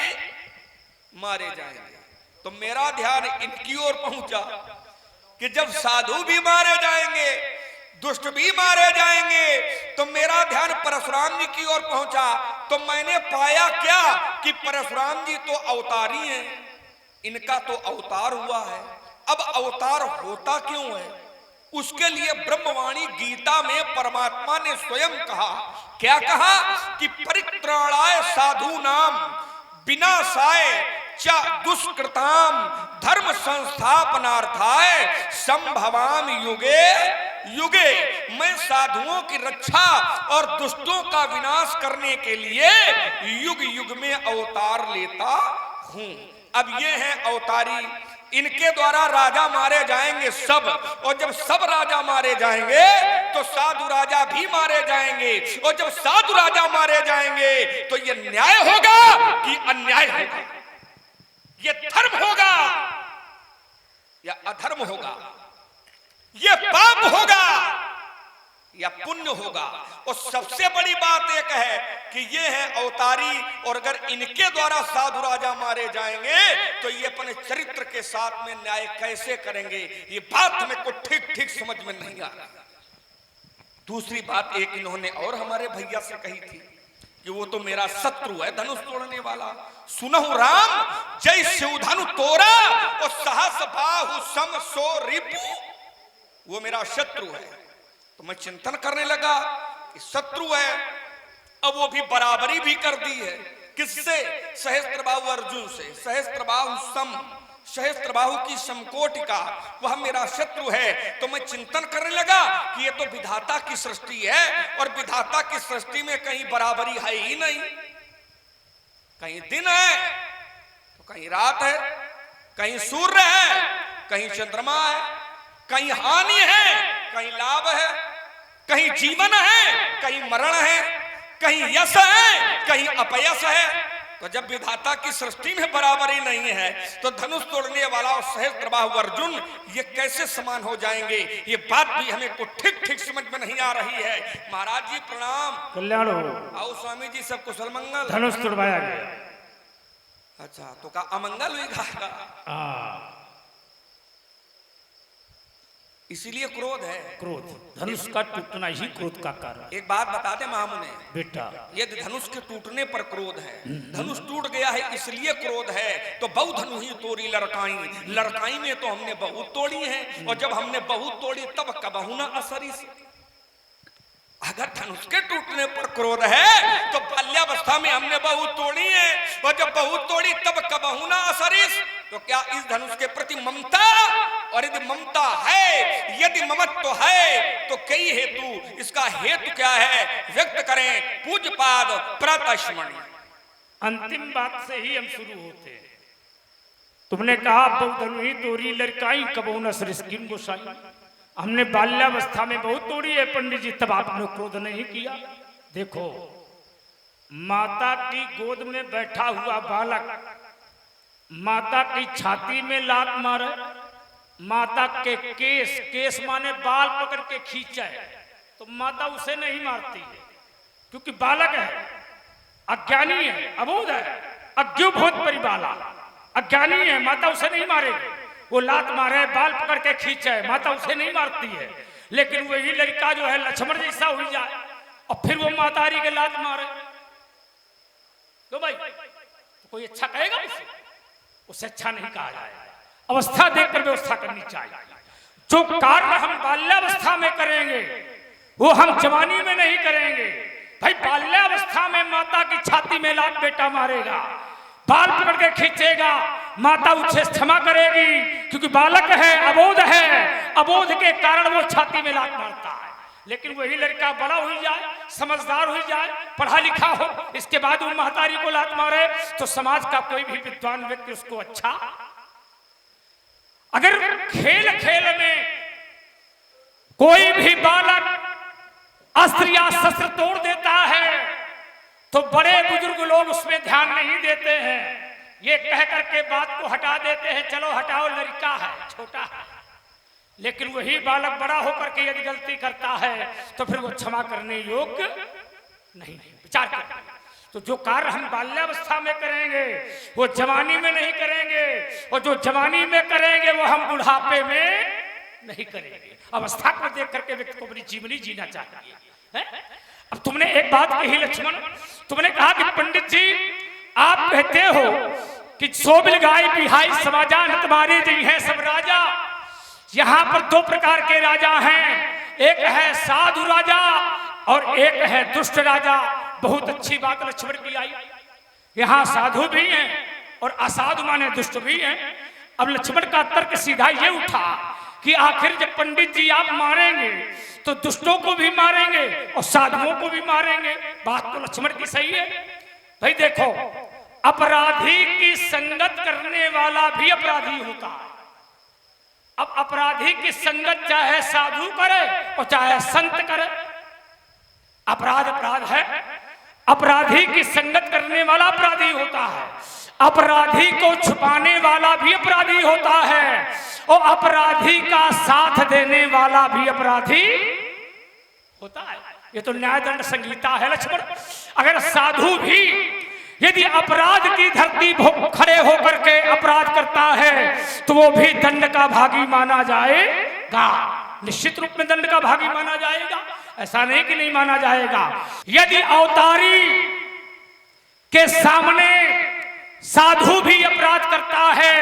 मारे जाएंगे। तो मेरा ध्यान इनकी ओर पहुंचा कि जब साधु भी मारे जाएंगे, दुष्ट भी मारे जाएंगे, तो मेरा ध्यान परशुराम जी की ओर पहुंचा। तो मैंने पाया क्या कि परशुराम जी तो अवतारी हैं, इनका तो अवतार हुआ है। अब अवतार होता क्यों है? उसके लिए ब्रह्मवाणी गीता में परमात्मा ने स्वयं कहा। क्या कहा कि परित्राणाय साधु नाम विनाशाय च दुष्कृताम धर्म संस्थापनार्थाय संभवाम युगे युगे। मैं साधुओं की रक्षा और दुष्टों का विनाश करने के लिए युग युग में अवतार लेता हूं। अब ये हैं अवतारी, इनके द्वारा राजा मारे जाएंगे सब, और जब सब राजा मारे जाएंगे तो साधु राजा भी मारे जाएंगे, और जब साधु राजा मारे जाएंगे तो ये न्याय होगा कि अन्याय होगा, ये धर्म होगा या अधर्म होगा, ये पाप होगा या पुण्य होगा। और सबसे बड़ी बात एक है कि ये है अवतारी, और अगर इनके द्वारा साधु राजा मारे जाएंगे तो ये अपने चरित्र के साथ में न्याय कैसे करेंगे, ये बात हमें को ठीक ठीक समझ में नहीं आ रहा। दूसरी बात एक इन्होंने और हमारे भैया से कही थी कि वो तो मेरा शत्रु है, धनुष तोड़ने वाला। सुनहु राम जय शिव धनु तोरा और सहस बाहु सम सो रिपु, वो मेरा शत्रु है। तो मैं चिंतन करने लगा कि शत्रु है, अब वो भी बराबरी भी कर दी है। किससे? सहस्त्रबाहु अर्जुन से। सहस्त्रबाहु सम, सहस्त्रबाहु की समकोटिका, वह मेरा शत्रु है। तो मैं चिंतन करने लगा कि ये तो विधाता की सृष्टि है, और विधाता की सृष्टि में कहीं बराबरी है ही नहीं। कहीं दिन है तो कहीं रात है, कहीं सूर्य है, कहीं चंद्रमा है, कहीं हानि है, कहीं लाभ है, कहीं जीवन है, कहीं मरण है, कहीं यश है, कहीं अपयश है। तो जब विधाता की सृष्टि में बराबरी नहीं है तो धनुष तोड़ने वाला और सहस्त्रबाहु अर्जुन ये कैसे समान हो जाएंगे? ये बात भी हमें को ठीक ठीक समझ में नहीं आ रही है। महाराज जी प्रणाम। कल्याण हो। आओ स्वामी जी, सब कुशल मंगल। धनुष तोड़वाया गया। अच्छा, तो का अमंगल हुई? इसीलिए क्रोध है। क्रोध, धनुष का टूटना ही क्रोध का कारण। एक बात बता दे मामुने बेटा, यदि धनुष के टूटने पर क्रोध है, धनुष टूट गया है इसलिए क्रोध है, तो बहु धनु ही तोड़ी लड़काई, लड़काई में तो हमने बहुत तोड़ी है, और जब हमने बहुत तोड़ी तब कबहू न असरी से। अगर धनुष के टूटने पर क्रोध है तो बाल्यावस्था में हमने बहुत तोड़ी है, और जब बहुत तोड़ी तब कबहू न असरिस। तो क्या इस धनुष के प्रति ममता, और यदि ममता है, यदि ममत्व है तो कई हेतु, इसका हेतु क्या है व्यक्त करें। पूज्यपाद प्रतश्मणि। अंतिम बात से ही हम शुरू होते हैं। तुमने कहा बहु धनु ही तोड़ी लड़काई कबहू न असरिस किम गोसाई। हमने बाल्यावस्था में बहुत तोड़ी है पंडित जी, तब आपने क्रोध नहीं किया। देखो, माता की गोद में बैठा हुआ बालक माता की छाती में लात मारे, माता के केस माने बाल पकड़ के खींचे, तो माता उसे नहीं मारती है, क्योंकि बालक है, अज्ञानी है, अबोध है, अज्ञो बहुत परिबाला, अज्ञानी है, माता उसे नहीं मारेगी। वो लात मारे, बाल पकड़ के खींचे, माता उसे नहीं मारती है। लेकिन वही लड़का जो है लक्ष्मण जैसा हो जाए और फिर वो मातारी के लात मारे, तो भाई तो कोई अच्छा कहेगा उसे अच्छा नहीं कहा जाएगा। अवस्था देखकर व्यवस्था करनी चाहिए। जो कार्य हम बाल्यावस्था में करेंगे वो हम जवानी में नहीं करेंगे। भाई बाल्यावस्था में माता की छाती में लात बेटा मारेगा, बाल पकड़ के खींचेगा, माता उसे क्षमा करेगी, क्योंकि बालक है, अबोध है, अबोध के कारण वो छाती में लात मारता है। लेकिन वही लड़का बड़ा हो जाए, समझदार हो जाए, पढ़ा लिखा हो, इसके बाद वो महतारी को लात मारे, तो समाज का कोई भी विद्वान व्यक्ति उसको अच्छा। अगर खेल खेल में कोई भी बालक अस्त्र या शस्त्र तोड़ देता है तो बड़े बुजुर्ग लोग उसमें ध्यान नहीं देते हैं। ये कह करके बात को हटा देते हैं, चलो हटाओ, लड़का है, छोटा है। लेकिन वही बालक बड़ा होकर के यदि गलती करता है तो फिर वो क्षमा करने योग्य नहीं है। विचार कर। तो जो कार्य हम बाल्यावस्था में करेंगे वो जवानी में नहीं करेंगे, और जो जवानी में करेंगे वो हम बुढ़ापे में नहीं करेंगे। अवस्था को देख करके व्यक्ति को अपनी जीवनी जीना चाहिए, है? अब तुमने एक बात कही लक्ष्मण, तुमने कहा कि पंडित जी आप कहते हो कि सोबिल गाय बिहाई समाजा न तुम्हारे जी हैं सब राजा। यहां पर दो प्रकार के राजा हैं, एक है साधु राजा और एक है दुष्ट राजा। बहुत अच्छी बात लक्ष्मण की आई, यहां साधु भी हैं और असाधु माने दुष्ट भी हैं। अब लक्ष्मण का तर्क सीधा ये उठा कि आखिर जब पंडित जी आप मारेंगे तो दुष्टों को भी मारेंगे और साधुओं को भी मारेंगे। बात तो लक्ष्मण की सही है। भाई देखो, अपराधी की संगत करने वाला भी अपराधी होता है। अब अपराधी की संगत चाहे साधु करे और चाहे संत करे, अपराध अपराध है। अपराधी की संगत करने वाला अपराधी होता है, अपराधी को छुपाने वाला भी अपराधी होता है, और अपराधी का साथ देने वाला भी अपराधी होता है। ये तो न्याय दंड संहिता है लक्ष्मण। अगर साधु भी यदि अपराध की धरती खड़े होकर के अपराध करता है तो वो भी दंड का भागी माना जाएगा, निश्चित रूप में दंड का भागी माना जाएगा, ऐसा नहीं कि नहीं माना जाएगा। यदि अवतारी के सामने साधु भी अपराध करता है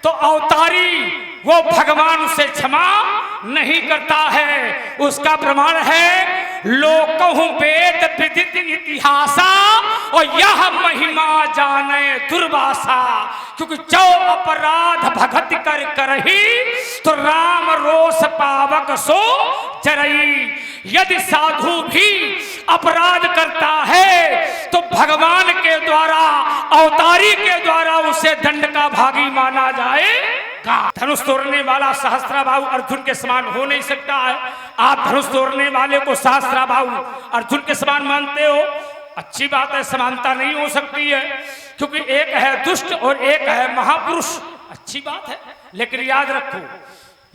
तो अवतारी वो भगवान उसे क्षमा नहीं करता है। उसका प्रमाण है लोकहु वेद विदित इतिहासा और यह महिमा जाने दुर्वासा। क्योंकि जो अपराध भगत कर करही तो राम रोष पावक सो चरई। यदि साधु भी अपराध करता है तो भगवान के द्वारा, अवतारी के द्वारा उसे दंड का भागी माना जाएगा। धनुष तोड़ने वाला सहस्त्राबाहु अर्जुन के समान हो नहीं सकता है। आप धनुष तोड़ने वाले को सहस्त्राबाहु अर्जुन के समान मानते हो, अच्छी बात है, समानता नहीं हो सकती है, क्योंकि एक है दुष्ट और एक है महापुरुष, अच्छी बात है। लेकिन याद रखो,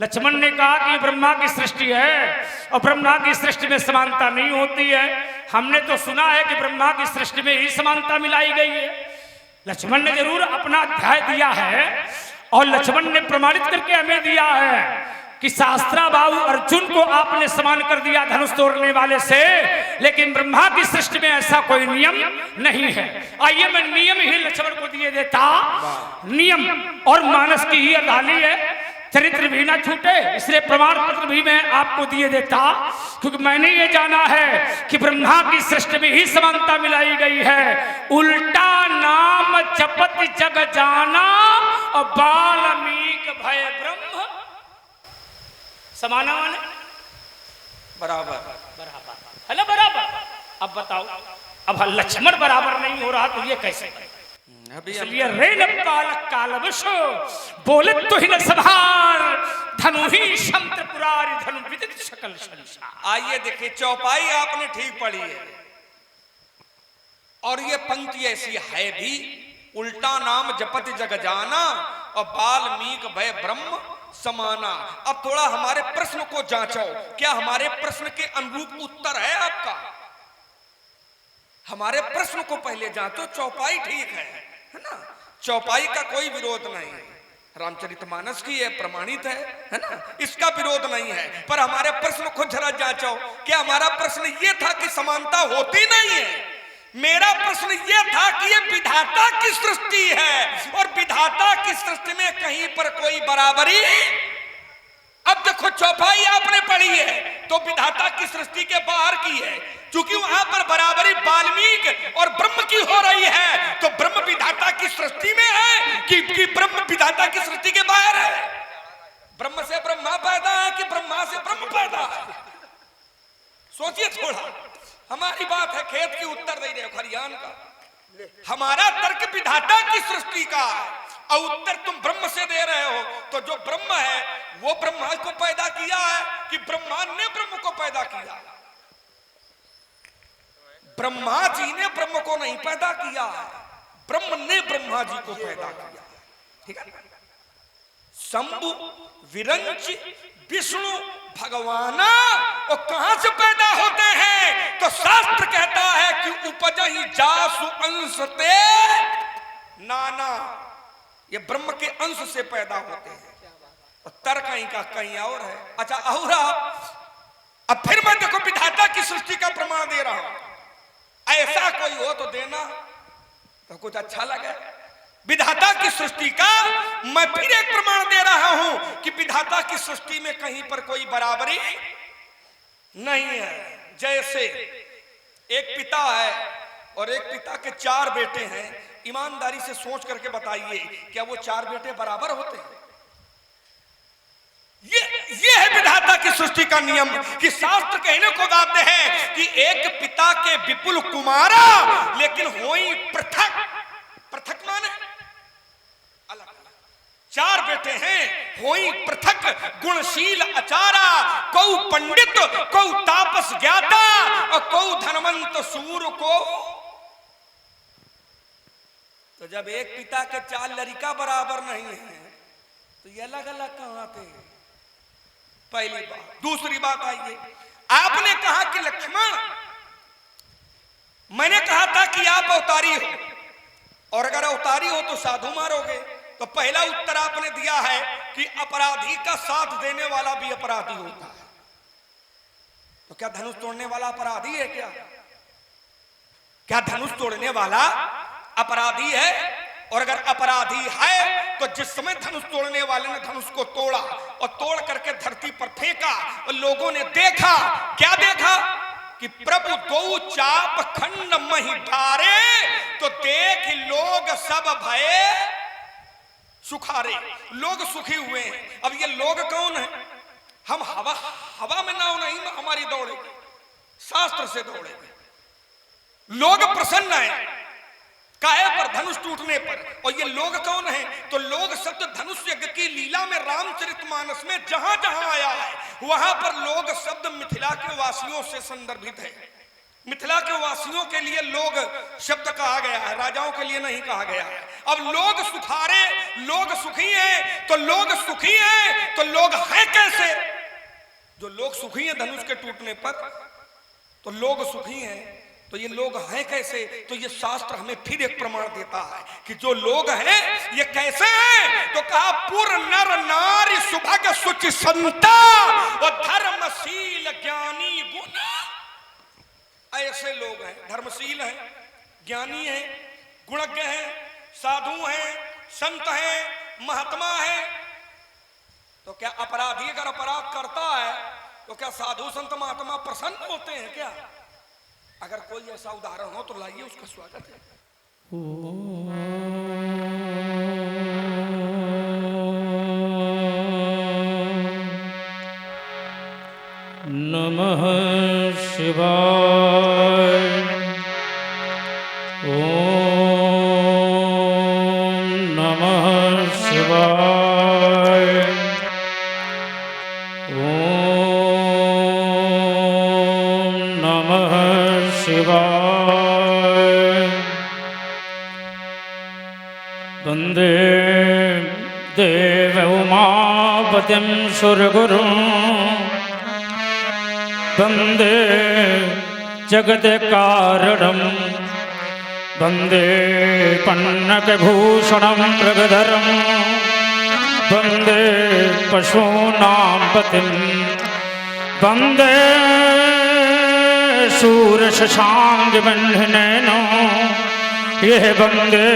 लक्ष्मण ने कहा कि ब्रह्मा की सृष्टि है और ब्रह्मा की सृष्टि में समानता नहीं होती है। हमने तो सुना है कि ब्रह्मा की सृष्टि में ही समानता मिलाई गई है। लक्ष्मण ने जरूर अपना अध्याय दिया है और लक्ष्मण ने प्रमाणित करके हमें दिया है कि सहस्त्राबाहु अर्जुन को आपने समान कर दिया धनुष तोड़ने वाले से, लेकिन ब्रह्मा की सृष्टि में ऐसा कोई नियम नहीं है। आइए मैं नियम ही लक्ष्मण को दिए देता, नियम और मानस की ही अदाली है, चरित्र भी ना छूटे, इसलिए प्रमाण पत्र भी मैं आपको दिए देता। क्योंकि मैंने ये जाना है कि ब्रह्मा की सृष्टि में ही समानता मिलाई गई है। उल्टा नाम जपत जग जाना और बाल्मीक भय ब्रह्म समाना माने बराबर बराबर है ना, बराबर। अब बताओ, अब लक्ष्मण बराबर नहीं हो रहा तो ये कैसे है? इसलिए रेन बालक कालवश बोले तो ही न सभार धनु ही शंत्र पुरारी धनु विदित सकल संसार। आइए देखिए, चौपाई आपने ठीक पढ़ी है और ये पंक्ति ऐसी है भी, उल्टा नाम जपत जग जाना और बाल्मीक भय ब्रह्म समाना। अब थोड़ा हमारे प्रश्न को जांचो, क्या हमारे प्रश्न के अनुरूप उत्तर है आपका? हमारे प्रश्न को पहले जांचो। चौपाई ठीक है ना, चौपाई का कोई विरोध नहीं है, रामचरितमानस की है, प्रमाणित है ना, इसका विरोध नहीं है। पर हमारे प्रश्न को जरा जांचो, क्या हमारा प्रश्न ये था कि समानता होती नहीं है? मेरा प्रश्न ये था कि ये विधाता की सृष्टि है और विधाता की सृष्टि में कहीं पर कोई बराबरी। अब देखो, चौपाई आपने पढ़ी है तो विधाता की सृष्टि के बाहर की है, क्योंकि वहां पर बराबरी वाल्मीकि और ब्रह्म की हो रही है। तो ब्रह्म विधाता की सृष्टि में है कि ब्रह्म विधाता की सृष्टि के बाहर है? ब्रह्म से ब्रह्मा पैदा है कि ब्रह्मा से ब्रह्म पैदा है? सोचिए थोड़ा, हमारी बात है, खेत की उत्तर दे रहे हो खरियान का। हमारा तर्क विधाता की सृष्टि का है और उत्तर तुम ब्रह्म से दे रहे हो। तो जो ब्रह्म है वो ब्रह्मा को पैदा किया है कि ब्रह्मा ने ब्रह्म को पैदा किया? ब्रह्मा जी ने ब्रह्म को नहीं पैदा किया है, ब्रह्म ने ब्रह्मा जी को पैदा किया। ठीक है, शंभु विरंच विष्णु भगवाना वो कहां से पैदा होते हैं? तो शास्त्र कहता है कि उपजहि जासु अंश ते नाना, ये ब्रह्म के अंश से पैदा होते हैं। उत्तर कहीं का कहीं और है। अच्छा अहुरा, अब फिर मैं देखो विधाता की सृष्टि का प्रमाण दे रहा हूं। ऐसा कोई हो तो देना तो कुछ अच्छा लगे। विधाता की सृष्टि का मैं फिर एक प्रमाण दे रहा हूं कि विधाता की सृष्टि में कहीं पर कोई बराबरी नहीं है। जैसे एक पिता है और एक पिता के 4 बेटे हैं, ईमानदारी से सोच करके बताइए क्या वो 4 बेटे बराबर होते हैं? ये है विधाता की सृष्टि का नियम कि शास्त्र कहने को बाध्य है कि एक पिता के विपुल कुमारा लेकिन होई पृथक। पृथक माने अलग अलग। 4 बेटे हैं, होई पृथक गुणशील अचारा, कौ पंडित कौ तापस ज्ञाता और कौ धनवंत सूर को। तो जब एक पिता के 4 लड़का बराबर नहीं है तो ये अलग अलग कहां थे? पहली बात। दूसरी बात आइए, आपने कहा कि लक्ष्मण, मैंने कहा था कि आप अवतारी हो और अगर अवतारी हो तो साधु मारोगे। तो पहला उत्तर आपने दिया है कि अपराधी का साथ देने वाला भी अपराधी होता है। तो क्या धनुष तोड़ने वाला अपराधी है? क्या धनुष तोड़ने वाला अपराधी है? और अगर अपराधी है तो जिस समय धनुष तोड़ने वाले ने धनुष को तोड़ा और तोड़ करके धरती पर फेंका और लोगों ने देखा, क्या देखा कि प्रभु 2 चाप खंड मही डारे, तो देख लोग सब भये सुखारे। लोग सुखी हुए हैं। अब ये लोग कौन है? हम हवा में नाव नहीं हमारी दौड़ेगी, शास्त्र से दौड़ेगी। लोग प्रसन्न है काहे पर? धनुष टूटने पर। और ये लोग कौन है? तो लोग शब्द धनुष यज्ञ की लीला में रामचरितमानस में जहां जहां आया है वहां पर लोग शब्द मिथिला के वासियों से संदर्भित है। मिथिला के वासियों के लिए लोग शब्द कहा गया है, राजाओं के लिए नहीं कहा गया है। अब लोग सुखारे, लोग सुखी हैं। तो लोग सुखी हैं तो लोग हैं कैसे? जो लोग सुखी हैं धनुष के टूटने पर, तो लोग सुखी हैं तो ये लोग हैं कैसे? तो ये शास्त्र हमें फिर एक प्रमाण देता है कि जो लोग हैं ये कैसे हैं। तो कहा पुर नर नारी सुभग सुचि संता और धर्मशील ज्ञानी गुण। ऐसे लोग हैं, धर्मशील हैं, ज्ञानी हैं, गुणज्ञ हैं, साधु हैं, संत हैं, महात्मा हैं। तो क्या अपराधी अगर अपराध करता है तो क्या साधु संत महात्मा प्रसन्न होते हैं क्या? अगर कोई ऐसा उदाहरण हो तो लाइए, उसका स्वागत है। नमः शिवाय। ओम नमः शिवाय। ओम नमः शिवाय। वंदे देव उमापतिं सुरगुरुं, वंदे जगत्कारणं, वंदे पन्नगभूषणं मृगधरं, वंदे पशूनां पतिं, वंदे शूरशशाङ्कवह्निनयनो, यह वंदे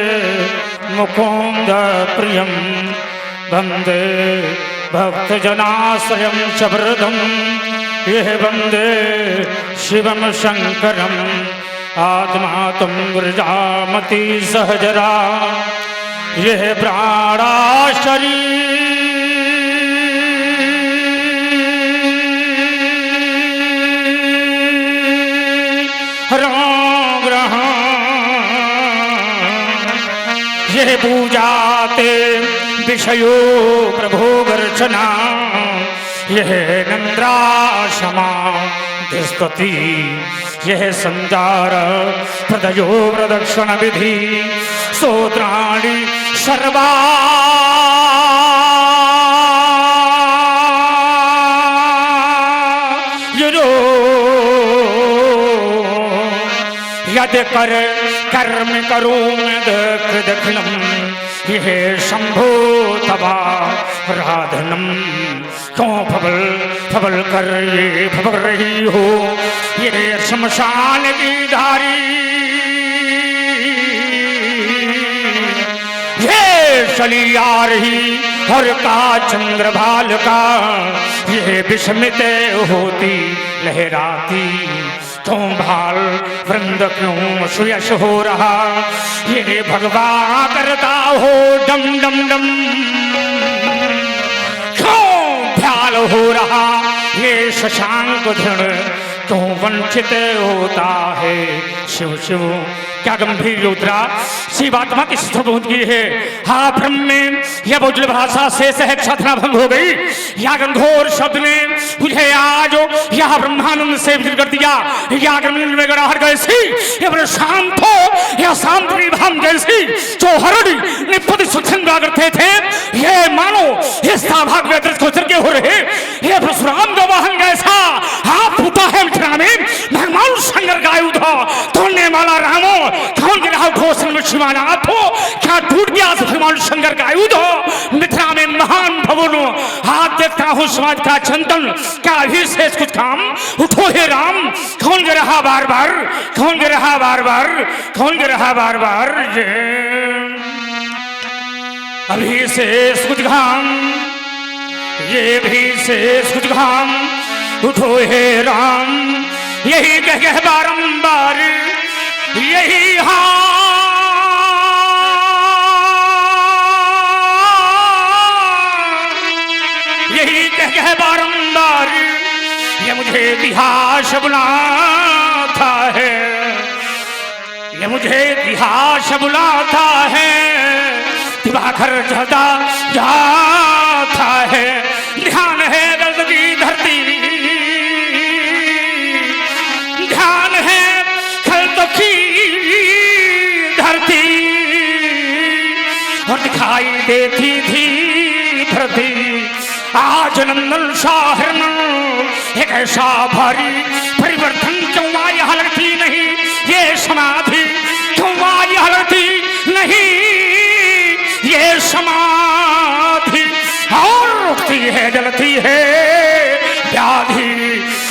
मुकुन्द प्रियं, वंदे भक्तजनाश्रयं शबरदं, यह वंदे शिवं शंकरं, आत्मा तुम गिरजामती सहजरा, यह प्राणा शरीर ग्रहण, यह पूजाते विषयो प्रभो गर्चना, यह नंद्राशमा स्तुति, यह संजार प्रदयो प्रदक्षिण विधि, सोत्राणि सर्वा जो यद कर कर्म करूं मैं दक्षिणम ये शंभो तबा राधनम क्यों फबल कर ये फबल रही हो ये शमशान की धारी ये चली आ रही हर का चंद्रभाल का ये विस्मित होती लहराती क्यों भाल वृंद क्यों सुयश हो रहा ये भगवान करता हो डम डम डम क्यों ध्याल हो रहा ये शशांक धृण क्यों वंचित होता है शिव शिव क्या गंभीर रुद्रा शिवात्मा की स्तुति की है। हाँ ब्रह्म में यह बहुजल भाषा से सहक्षात्रा भंग हो गई। या घनघोर शब्द ने मुझे आज यह ब्रह्मानंद से विचलित कर दिया। या ग्रमीण में गड़ाहट जैसी यह बड़े शांत हो यह शांत निभाम जैसी जो हरड़ी निपति सुखंदा करते थे ये मानो इस भाग में दृष्ट को चरके हो रहे ये परशुराम का वाहन जैसा हाँ फूटा है मिथिला में भगवान शंकर का आयुध तोड़ने वाला रामो कौन गिरा घोषण में शिवानाथ हो क्या टूट गया भगवान शंकर का आयुध हो मिथिला में महान भवनों हाथ देखता हूँ समाज का चिंतन क्या विशेष कुछ काम उठो हे राम कौन गिर रहा बार बार कौन गिर रहा बार बार कौन गिर रहा बार बार अभी से कुछ घाम ये भी से कुछ घाम उठो हे राम यही कह बारंबार यही यही कह बारंबार ये मुझे इतिहास बुलाता है ये मुझे इतिहास बुलाता है दिवाकर चलता जाता है ध्यान है दर्द की धरती ध्यान है की धरती और दिखाई देती थी धरती आज नंदन शाहर एक ऐसा भारी परिवर्तन क्यों यहाँ लगती नहीं ये समाधि क्यों यहाँ लगती नहीं ये समाधि और रुकती है जलती है व्याधि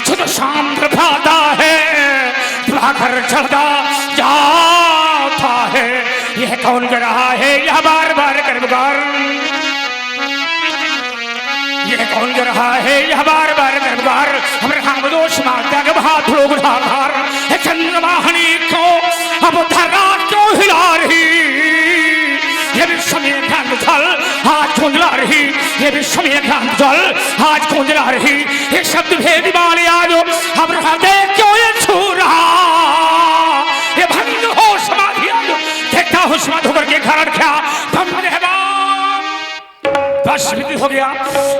शुद्ध शांत भाता है घर चढ़ता जाता है यह कौन कर रहा है यह बार बार कर्मकार यह कौन कर रहा है यह बार बार कर्मकार हमारे हम दोष मारता के हाथ लोग उठाकर चंद्रवाहनी क्यों अब धरा क्यों हिला रही ये विश्व में ज्ञान जल आज खुंजला रही ये विश्व में ज्ञान जल आज खुंजला रही ये शब्द भेद वाले आज हम हृदय क्यों ये छू रहा ये भंग हो समाधि देखता हूँ समाधि होकर के घर रखा बस हो गया।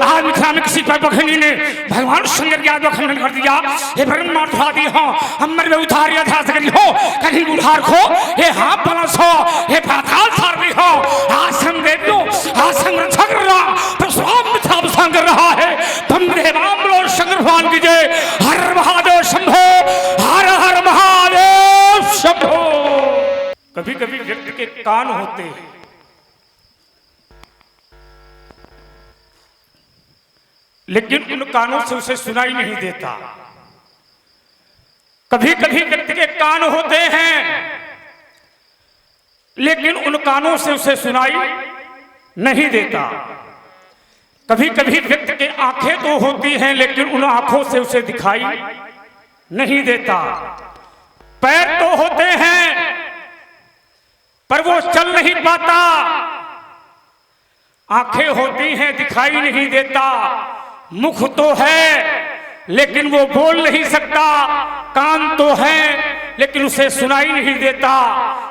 आज मिथिला में किसी पर बखनी ने भगवान शंकर की आत्मा खंडन कर दिया ये ब्रह्मा उठाती हो अमर में उतारिया था सकती हो कहीं उधार खो ये हाथ पलस हो ये पाताल थार भी हो आसन दे दो आसन रक्षा कर रहा परशुराम मिथिला बसांग कर रहा है तुम देवाम लो शंकर भगवान की जय हर महादेव शंभो हर हर महादेव शंभो। कभी कभी व्यक्ति के कान होते हैं लेकिन उन कानों से उसे सुनाई नहीं देता। कभी कभी व्यक्ति के कान होते हैं लेकिन उन कानों से उसे सुनाई नहीं देता। कभी कभी व्यक्ति के आंखें तो होती हैं लेकिन उन आंखों से उसे दिखाई नहीं देता। पैर तो होते हैं पर वो चल नहीं पाता। आंखें होती हैं दिखाई नहीं देता। मुख तो है लेकिन वो बोल नहीं सकता। कान तो है लेकिन उसे सुनाई नहीं देता।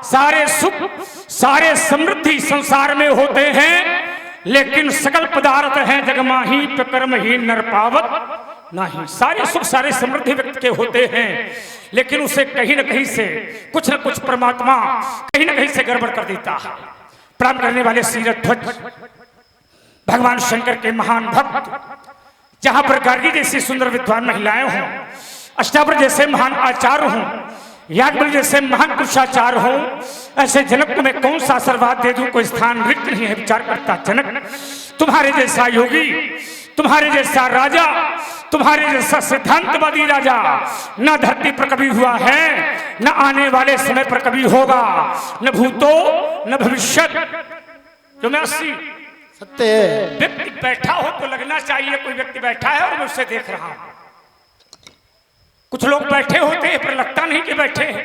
सारे सुख सारे समृद्धि संसार में होते हैं लेकिन सकल पदार्थ हैं जगमाही प्रकर्म ही नर पावत नहीं। सारे सुख सारे समृद्धि व्यक्ति के होते हैं लेकिन उसे कहीं न कहीं से कुछ न कुछ परमात्मा कहीं न कहीं से गड़बड़ कर देता है। प्रणाम करने वाले सीरथ ध्वज भगवान शंकर के महान भक्त जहां पर गार्गी जैसी सुंदर विद्वान महिलाएं हों, अष्टावर जैसे महान आचार्य हों, याज्ञवल्क्य जैसे महान पुरुषाचार्य हों, ऐसे जनक को मैं कौन सा आशीर्वाद दे दूं, कोई स्थान रिक्त नहीं है। विचार करता जनक, तुम्हारे जैसा योगी, तुम्हारे जैसा राजा, तुम्हारे जैसा सिद्धांतवादी राजा न धरती पर कभी हुआ है, न आने वाले समय पर कभी होगा, न भूतो न भविष्य। जो मैं 80 सत्य है। व्यक्ति बैठा हो तो लगना चाहिए कोई व्यक्ति बैठा है और मैं उससे देख रहा हूं। कुछ लोग बैठे होते हैं पर लगता नहीं कि बैठे हैं।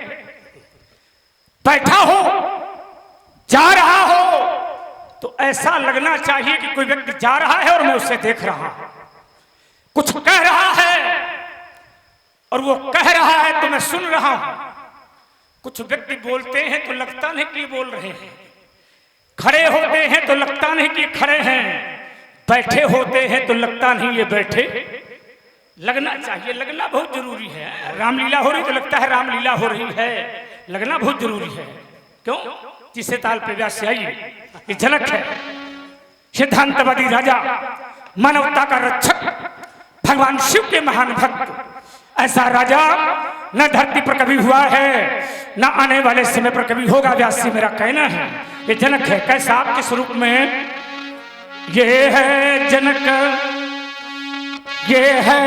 बैठा हो, जा रहा हो तो ऐसा लगना चाहिए कि कोई व्यक्ति जा रहा है और मैं उससे देख रहा हूं। कुछ कह रहा है और वो कह रहा है तो मैं सुन रहा हूं। कुछ व्यक्ति बोलते हैं तो लगता नहीं कि बोल रहे हैं, खड़े होते हैं तो लगता नहीं कि खड़े हैं, बैठे होते हैं तो लगता नहीं ये बैठे। लगना चाहिए, लगना बहुत जरूरी है। रामलीला हो रही तो लगता है रामलीला हो रही है, लगना बहुत जरूरी है। क्यों? तीसरे ताल पे व्यास से आई ये झलक है। सिद्धांतवादी राजा, मानवता का रक्षक, भगवान शिव के महान भक्त, ऐसा राजा न धरती पर कभी हुआ है, न आने वाले समय पर कभी होगा। व्यास जी मेरा कहना है ये जनक है। कैसा आपके स्वरूप में? ये है जनक, ये है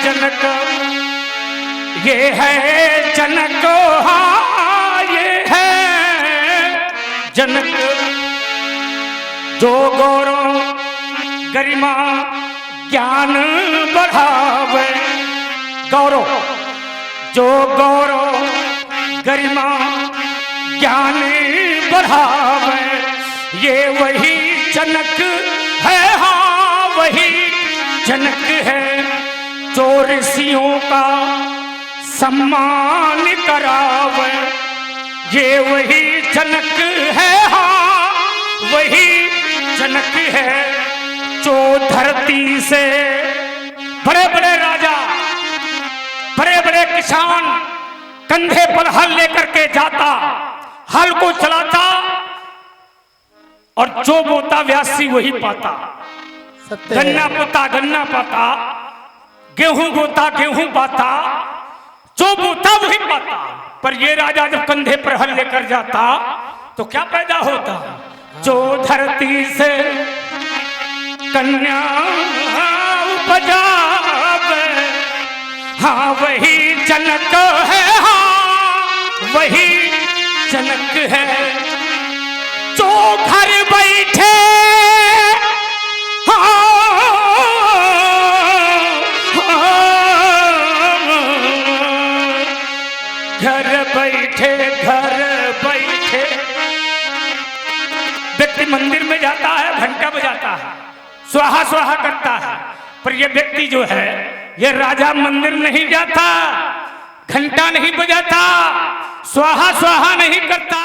जनक, ये है जनक, हाँ ये है जनक, जो गौरव गरिमा ज्ञान बढ़ावे। गौरव, जो गौरव गरिमा ज्ञान बढ़ावे, ये वही जनक है, हाँ वही जनक है, जो ऋषियों का सम्मान करावे। ये वही जनक है, हाँ वही जनक है, जो धरती से बड़े बड़े राजा, बड़े बड़े किसान कंधे पर हल लेकर के जाता, हल को चलाता और जो बोता व्यासी वही पाता। गन्ना बोता गन्ना पाता, गेहूं बोता गेहूं पाता, जो बोता वही पाता। पर ये राजा जब कंधे पर हल लेकर जाता तो क्या पैदा होता? जो धरती से कन्या उपजावे, हाँ वही जनक है, हाँ वही जनक है, जो घर बैठे, घर बैठे व्यक्ति मंदिर में जाता है, घंटा बजाता है, स्वाहा स्वाहा करता है। पर ये व्यक्ति जो है, ये राजा मंदिर नहीं जाता, घंटा नहीं बजाता, स्वाहा स्वाहा नहीं करता,